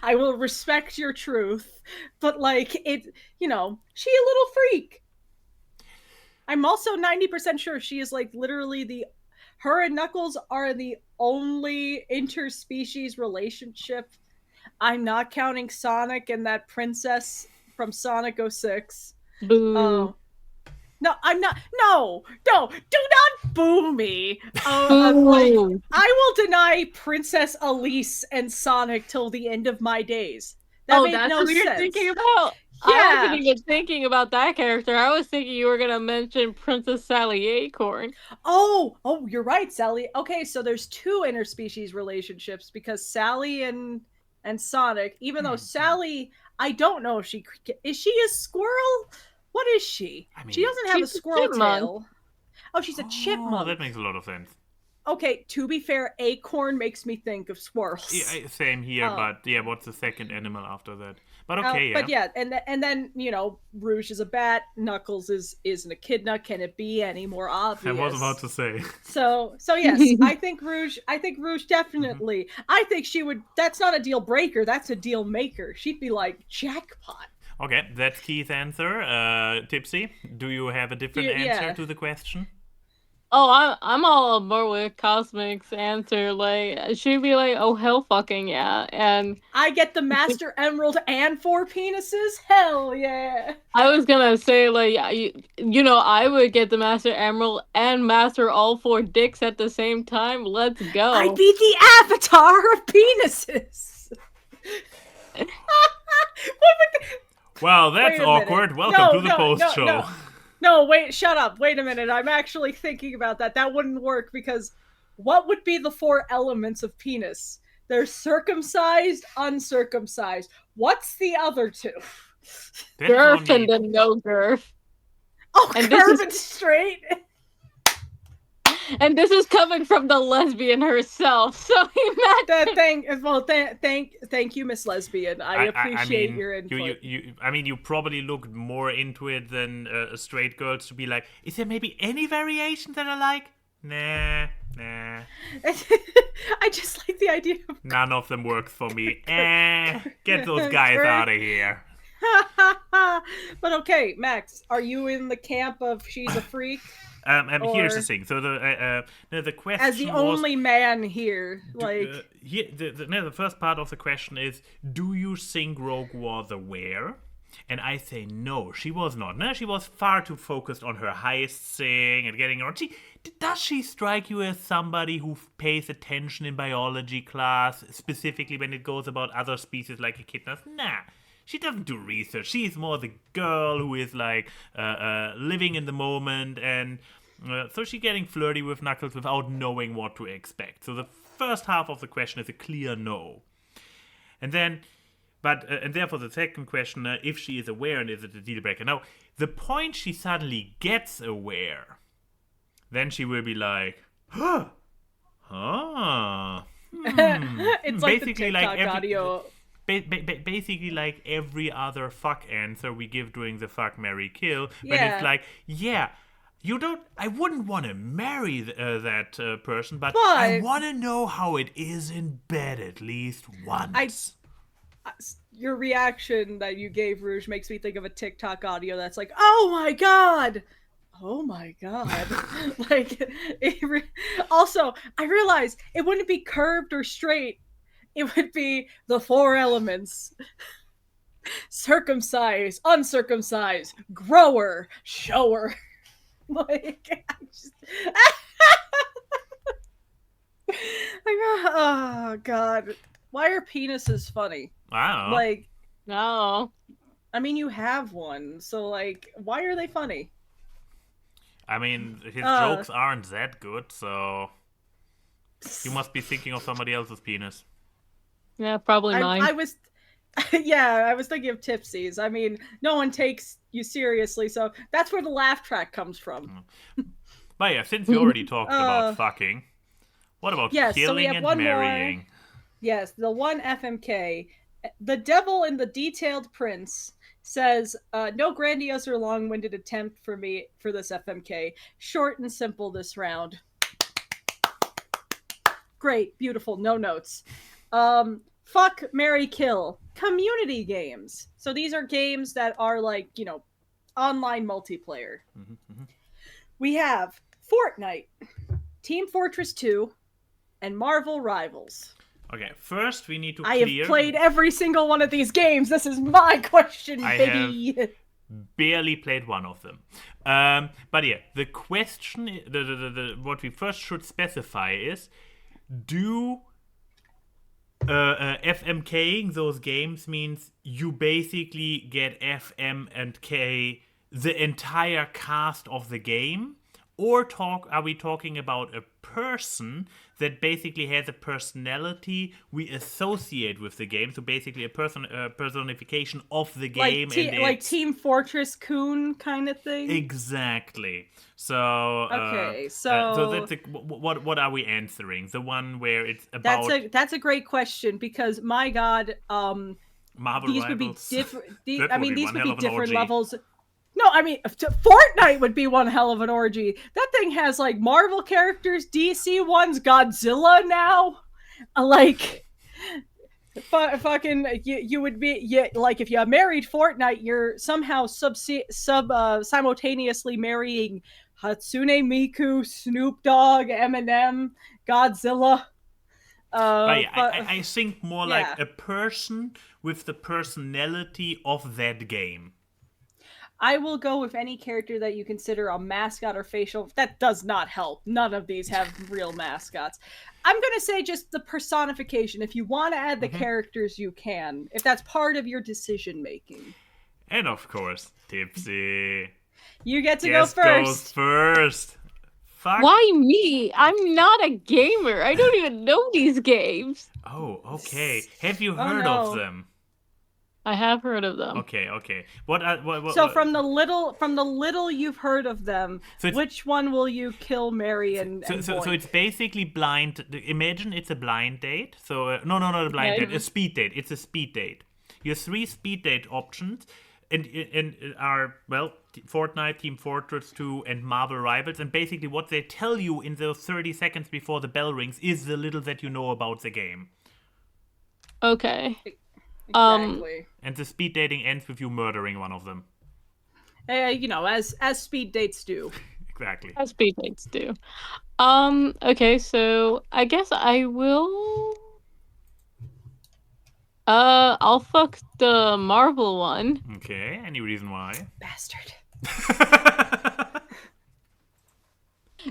C: I will respect your truth, but like it, you know, she a little freak. I'm also 90% sure she is like literally her and Knuckles are the only interspecies relationship. I'm not counting Sonic and that princess from Sonic 06.
A: Boo.
C: No, I'm not. No, do not boo me.
A: Boo.
C: I will deny Princess Elise and Sonic till the end of my days. That made
A: that's
C: no
A: what
C: sense.
A: you're thinking about?
C: Yeah.
A: I wasn't even thinking about that character. I was thinking you were gonna mention Princess Sally Acorn.
C: Oh, you're right, Sally. Okay, so there's two interspecies relationships because Sally and Sonic. Even though Sally, I don't know if she is she a squirrel. What is she?
B: I mean,
C: she doesn't have a squirrel tail. Oh, she's a
B: Oh,
C: chipmunk.
B: that makes a lot of sense.
C: Okay, to be fair, acorn makes me think of squirrels.
B: Yeah, same here, but yeah, what's the second animal after that? But okay,
C: But yeah, and then you know, Rouge is a bat. Knuckles is an echidna. Can it be any more obvious?
B: I was about to say.
C: So yes, I think Rouge definitely. I think she would. That's not a deal breaker. That's a deal maker. She'd be like jackpot.
B: Okay, that's Keith's answer. Tipsy, do you have a different answer to the question?
A: Oh, I'm all on board with Cosmic's answer. Like, she'd be like, oh, hell fucking yeah. And
C: I get the Master Emerald and 4 penises? Hell yeah.
A: I was gonna say, like, you know, I would get the Master Emerald and master all 4 dicks at the same time. Let's go.
C: I'd be the avatar of penises.
B: Well, that's awkward. Welcome to the post show.
C: No, wait, shut up. Wait a minute. I'm actually thinking about that. That wouldn't work because what would be the 4 elements of penis? They're circumcised, uncircumcised. What's the other 2?
A: Girth and then no girth.
C: Oh, and curve and straight.
A: And this is coming from the lesbian herself, so
C: thank you, Miss Lesbian. I appreciate your input.
B: You probably looked more into it than straight girls to be like, is there maybe any variation that I like? Nah.
C: I just like the idea of
B: none of them work for me. Get those guys out of here.
C: But okay, Max, are you in the camp of she's a freak?
B: Here's the thing. So the question
C: as the only man here, like
B: the first part of the question is, do you think Rogue was aware? And I say no, she was not. No, she was far too focused on her heist thing and getting around. Does she strike you as somebody who pays attention in biology class, specifically when it goes about other species like echidnas? Nah. She doesn't do research. She's more the girl who is like living in the moment, and so she's getting flirty with Knuckles without knowing what to expect. So the first half of the question is a clear no. And then, and therefore the second question, if she is aware and is it a deal breaker? Now, the point she suddenly gets aware, then she will be like, it's
C: like the TikTok audio.
B: Basically like every other fuck answer we give during the fuck, marry, kill. But it's like, yeah, I wouldn't want to marry that person, but I want to know how it is in bed at least once.
C: Your reaction that you gave, Rouge, makes me think of a TikTok audio that's like, oh my god. Like, also, I realized it wouldn't be curved or straight. It would be the 4 elements. Circumcised, uncircumcised, grower, shower. Like, oh god. Why are penises funny?
B: I don't know.
C: Like,
A: no.
C: I mean, you have one, so like, why are they funny?
B: I mean, his
C: Uh,
B: jokes aren't that good, so you must be thinking of somebody else's penis.
A: Yeah, probably
C: I
A: mine.
C: was, yeah, I was thinking of Tipsy's. I mean, no one takes you seriously, so that's where the laugh track comes from.
B: But yeah, since we already talked about
C: Uh,
B: fucking, what about
C: yes. So we
B: killing
C: have
B: and
C: one more.
B: marrying?
C: Yes, the one FMK. The Devil in the Detailed Prince says, no grandiose or long-winded attempt for me for this FMK. Short and simple this round. Great, beautiful, no notes. Fuck, marry, kill. Community games. So these are games that are like, online multiplayer. We have Fortnite, Team Fortress 2, and Marvel Rivals.
B: Okay, first we need to
C: I have
B: clear.
C: played every single one of these games. This is my question,
B: I
C: baby.
B: have barely played one of them. But yeah, the question, what we first should specify is, do FMKing those games means you basically get FM and K the entire cast of the game, or are we talking about a person that basically has a personality we associate with the game? So basically a personification of the game,
C: Like Team Fortress Coon kind of thing.
B: Exactly. So
C: Okay,
B: so
C: so
B: that's what are we answering? The one where it's
C: that's
B: about
C: a great question because my God,
B: Marvel
C: these would be
B: Rivals.
C: different.
B: That
C: I
B: would
C: mean,
B: be
C: these
B: one
C: would
B: hell
C: be
B: of an
C: different
B: orgy.
C: levels. No, I mean, Fortnite would be one hell of an orgy. That thing has like Marvel characters, DC ones, Godzilla now. Like, fucking, you would be like if you married Fortnite, you're somehow simultaneously marrying Hatsune Miku, Snoop Dogg, Eminem, Godzilla.
B: But yeah, I think more like
C: Yeah.
B: a person with the personality of that game.
C: I will go with any character that you consider a mascot or facial. That does not help. None of these have real mascots. I'm going to say just the personification. If you want to add the characters, you can. If that's part of your decision making.
B: And of course, Tipsy.
C: You get to
B: Guess
C: go
B: goes
C: first.
B: first. Fuck.
A: Why me? I'm not a gamer. I don't even know these games.
B: Oh, okay. Have you
C: Oh,
B: heard of
C: no.
B: them?
A: I have heard of them.
B: Okay.
C: So from the little you've heard of them,
B: So
C: which one will you kill, marry, and
B: So
C: boink?
B: it's basically blind. Imagine it's a blind date. So no, not a blind
A: Okay.
B: date. A speed date. It's a speed date. You have 3 speed date options, and are Fortnite, Team Fortress 2, and Marvel Rivals. And basically, what they tell you in those 30 seconds before the bell rings is the little that you know about the game.
A: Okay.
C: Exactly.
B: And the speed dating ends with you murdering one of them.
C: As speed dates do.
B: Exactly.
A: As speed dates do. Okay, so I guess I will. I'll fuck the Marvel one.
B: Okay. Any reason why?
C: Bastard.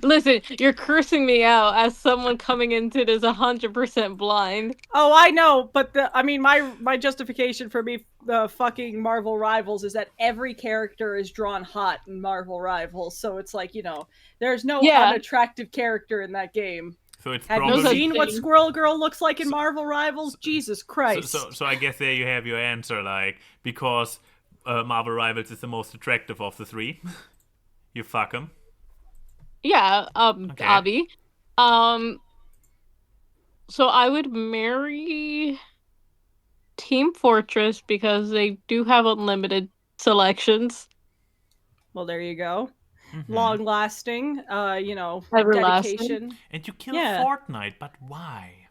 A: Listen, you're cursing me out as someone coming into this 100% blind.
C: Oh, I know, but my justification for me the fucking Marvel Rivals is that every character is drawn hot in Marvel Rivals, so it's like there's no unattractive character in that game.
B: So it's
C: Have
B: probably
C: you seen what Squirrel Girl looks like in Marvel Rivals? Jesus Christ!
B: So I guess there you have your answer. Like because Marvel Rivals is the most attractive of the 3, you fuck him.
A: Yeah,
B: Okay.
A: Abby. So I would marry Team Fortress because they do have unlimited selections.
C: Well, there you go. Long lasting,
A: Everlasting.
C: dedication.
B: And you kill Fortnite, but why?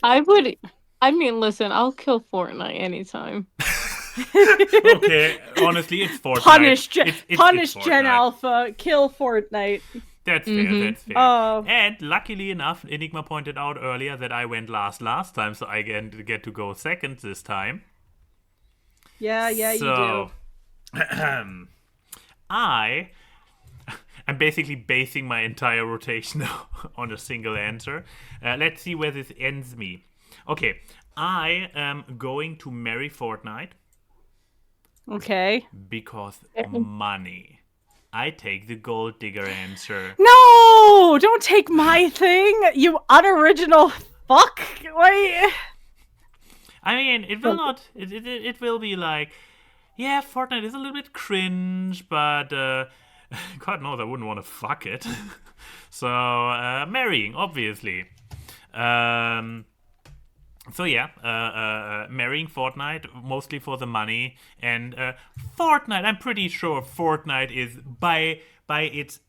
A: I would. I mean, listen, I'll kill Fortnite anytime.
B: Okay, honestly, it's Fortnite.
C: Punish
B: it's
C: Gen
B: Fortnite.
C: Alpha, kill Fortnite.
B: That's fair, that's fair.
C: Oh.
B: And luckily enough, Enigma pointed out earlier that I went last time, so I get to go second this time.
C: Yeah, you do.
B: I'm basically basing my entire rotation on a single answer. Let's see where this ends me. Okay, I am going to marry Fortnite.
C: Okay.
B: Because money. I take the gold digger answer.
C: No! Don't take my thing, you unoriginal fuck! Wait.
B: I mean, it will not. It will be like, yeah, Fortnite is a little bit cringe, but God knows I wouldn't want to fuck it. So marrying, obviously. Um, so yeah, marrying Fortnite mostly for the money, and Fortnite. I'm pretty sure Fortnite is by its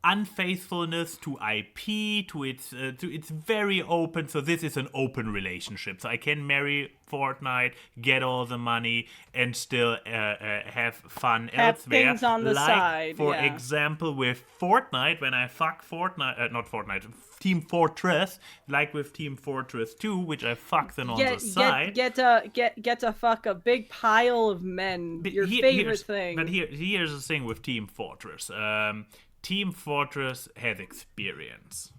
B: unfaithfulness to IP, to it's very open. So this is an open relationship. So I can marry Fortnite, get all the money, and still have fun
C: Have
B: elsewhere.
C: things on the
B: like,
C: side,
B: for
C: yeah.
B: example, with Fortnite, when I fuck Fortnite, not Fortnite, Team Fortress, like with Team Fortress 2, which I fuck then on the side.
C: Get to fuck a big pile of men.
B: But
C: Your favorite thing.
B: But here's the thing with Team Fortress. Team Fortress has experience.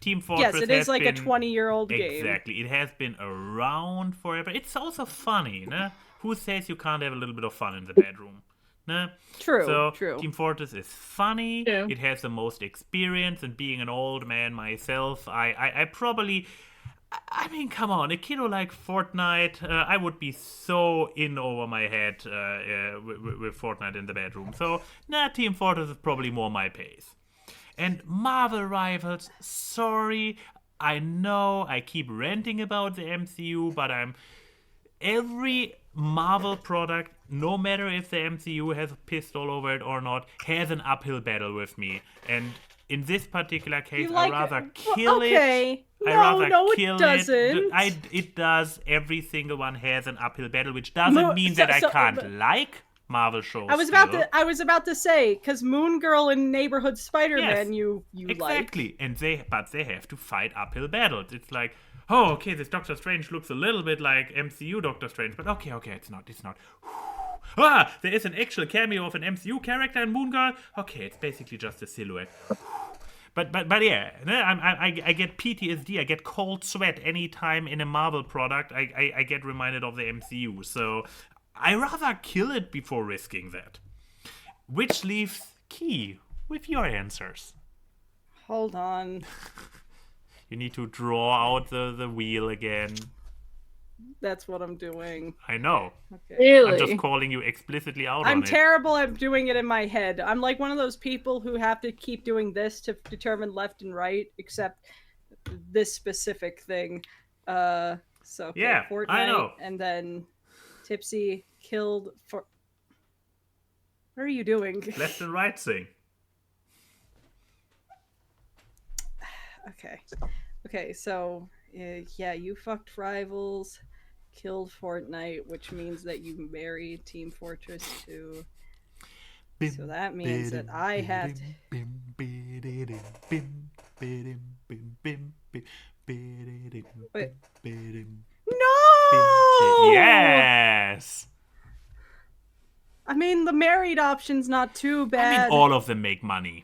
B: Team Fortress
C: yes, it is like a
B: been,
C: 20-year-old game.
B: Exactly. It has been around forever. It's also funny, ne? Who says you can't have a little bit of fun in the bedroom? Ne?
C: True,
B: So,
C: true.
B: Team Fortress is funny.
A: Yeah.
B: It has the most experience, and being an old man myself, I probably... I mean, come on, a kiddo like Fortnite, I would be so in over my head with Fortnite in the bedroom. So, Team Fortress is probably more my pace. And Marvel Rivals, sorry, I know I keep ranting about the MCU, but every Marvel product, no matter if the MCU has pissed all over it or not, has an uphill battle with me. And in this particular case, I rather kill it.
C: It doesn't.
B: It does. Every single one has an uphill battle, which doesn't mean that I can't like Marvel shows.
C: I was about to say, because Moon Girl and Neighborhood Spider-Man, you
B: exactly, and they have to fight uphill battles. It's like, oh, okay, this Doctor Strange looks a little bit like MCU Doctor Strange, but okay, it's not. There is an actual cameo of an MCU character in Moon Girl. Okay, it's basically just a silhouette. But yeah, I get PTSD, I get cold sweat anytime in a Marvel product I get reminded of the MCU. So I rather kill it before risking that. Which leaves Key with your answers.
C: Hold on.
B: You need to draw out the wheel again.
C: That's what I'm doing.
B: I know.
C: Okay.
A: Really?
B: I'm just calling you explicitly out on it.
C: I'm terrible at doing it in my head. I'm like one of those people who have to keep doing this to determine left and right, except this specific thing. So okay,
B: yeah,
C: Fortnite,
B: I know.
C: And then Tipsy killed for. What are you doing?
B: Left and right thing.
C: Okay. So yeah, you fucked Rivals. Killed Fortnite, which means that you marry Team Fortress 2. So that means that I have to... Wait. No!
B: Yes!
C: I mean, the married option's not too bad.
B: I mean, all of them make money.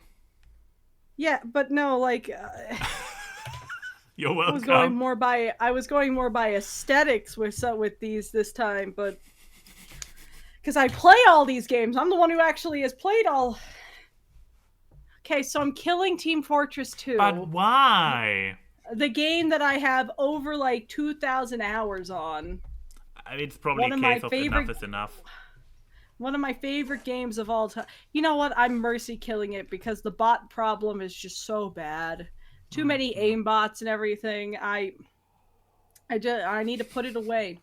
C: Yeah, but no, like...
B: You're welcome.
C: I was going more by aesthetics with these this time, but because I play all these games, I'm the one who actually has played all. Okay, so I'm killing Team Fortress 2.
B: But why?
C: The game that I have over like 2,000 hours on.
B: It's probably a case of enough is enough.
C: One of my favorite games of all time. You know what? I'm mercy killing it because the bot problem is just so bad. Too many aimbots and everything. I need to put it away.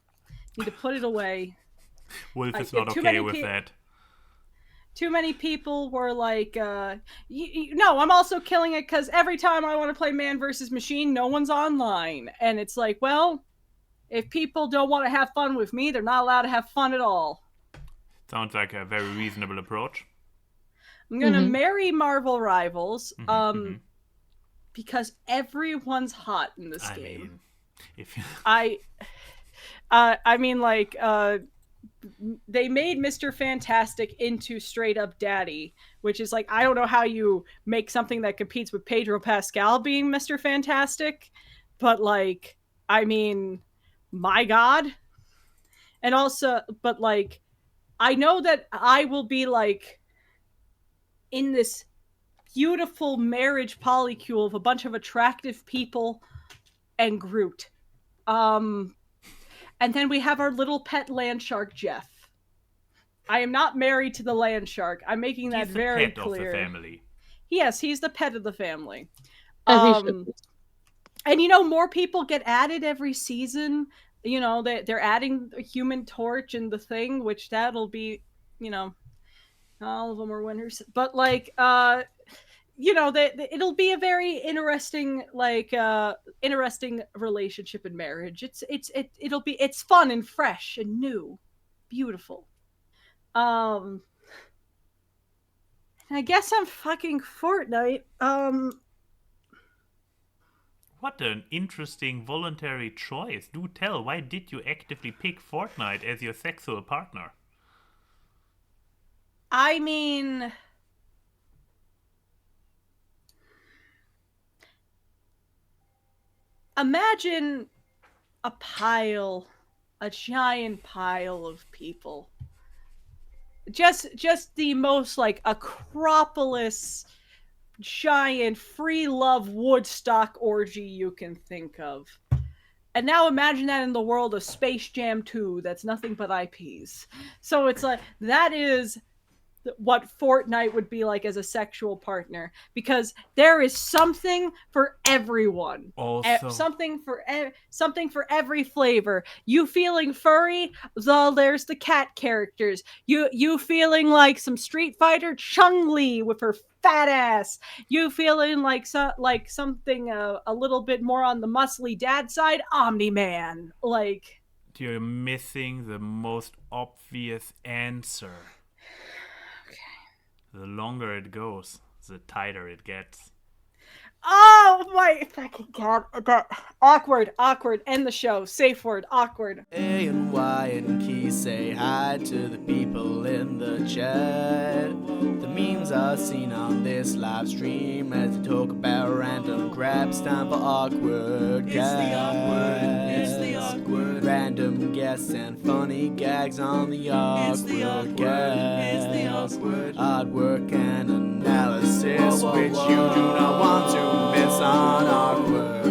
B: Wolf is not okay with that.
C: Too many people were like, no, I'm also killing it because every time I want to play Man vs. Machine, no one's online. And it's like, well, if people don't want to have fun with me, they're not allowed to have fun at all.
B: Sounds like a very reasonable approach.
C: I'm going to marry Marvel Rivals. Because everyone's hot in this game. They made Mr. Fantastic into straight up daddy, which is like, I don't know how you make something that competes with Pedro Pascal being Mr. Fantastic, but like, I mean, my God. And also, but like, I know that I will be like in this beautiful marriage polycule of a bunch of attractive people and Groot. And then we have our little pet land shark, Jeff. I am not married to the land shark. I'm making that
B: He's the
C: very
B: pet
C: clear.
B: of the family.
C: Yes, he's the pet of the family.
A: As he should be.
C: And more people get added every season. They're adding the Human Torch and the Thing, which that'll be, all of them are winners. But it'll be a very interesting interesting relationship and marriage. It's fun and fresh and new, beautiful. I guess I'm fucking Fortnite.
B: What an interesting voluntary choice. Do tell, why did you actively pick Fortnite as your sexual partner?
C: I mean, imagine a giant pile of people. Just the most like Acropolis giant free love Woodstock orgy you can think of. And now imagine that in the world of Space Jam 2, that's nothing but IPs. So it's like, that is what Fortnite would be like as a sexual partner, because there is something for everyone.
B: Also,
C: something for every flavor. You feeling furry? Well, there's the cat characters. You feeling like some Street Fighter? Chun-Li with her fat ass. You feeling like something a little bit more on the muscly dad side? Omni-Man. Like,
B: you're missing the most obvious answer. The longer it goes, the tighter it gets.
C: Oh my fucking god! That awkward. End the show. Safe word. Awkward.
D: Ayn Wye and Key say hi to the people in the chat. The memes are seen on this live stream as they talk about random grabs. Time for awkward. It's the awkward. Random guests and funny gags on the awkward. It's the awkward. Hard work and analysis, which you do not want to miss on awkward.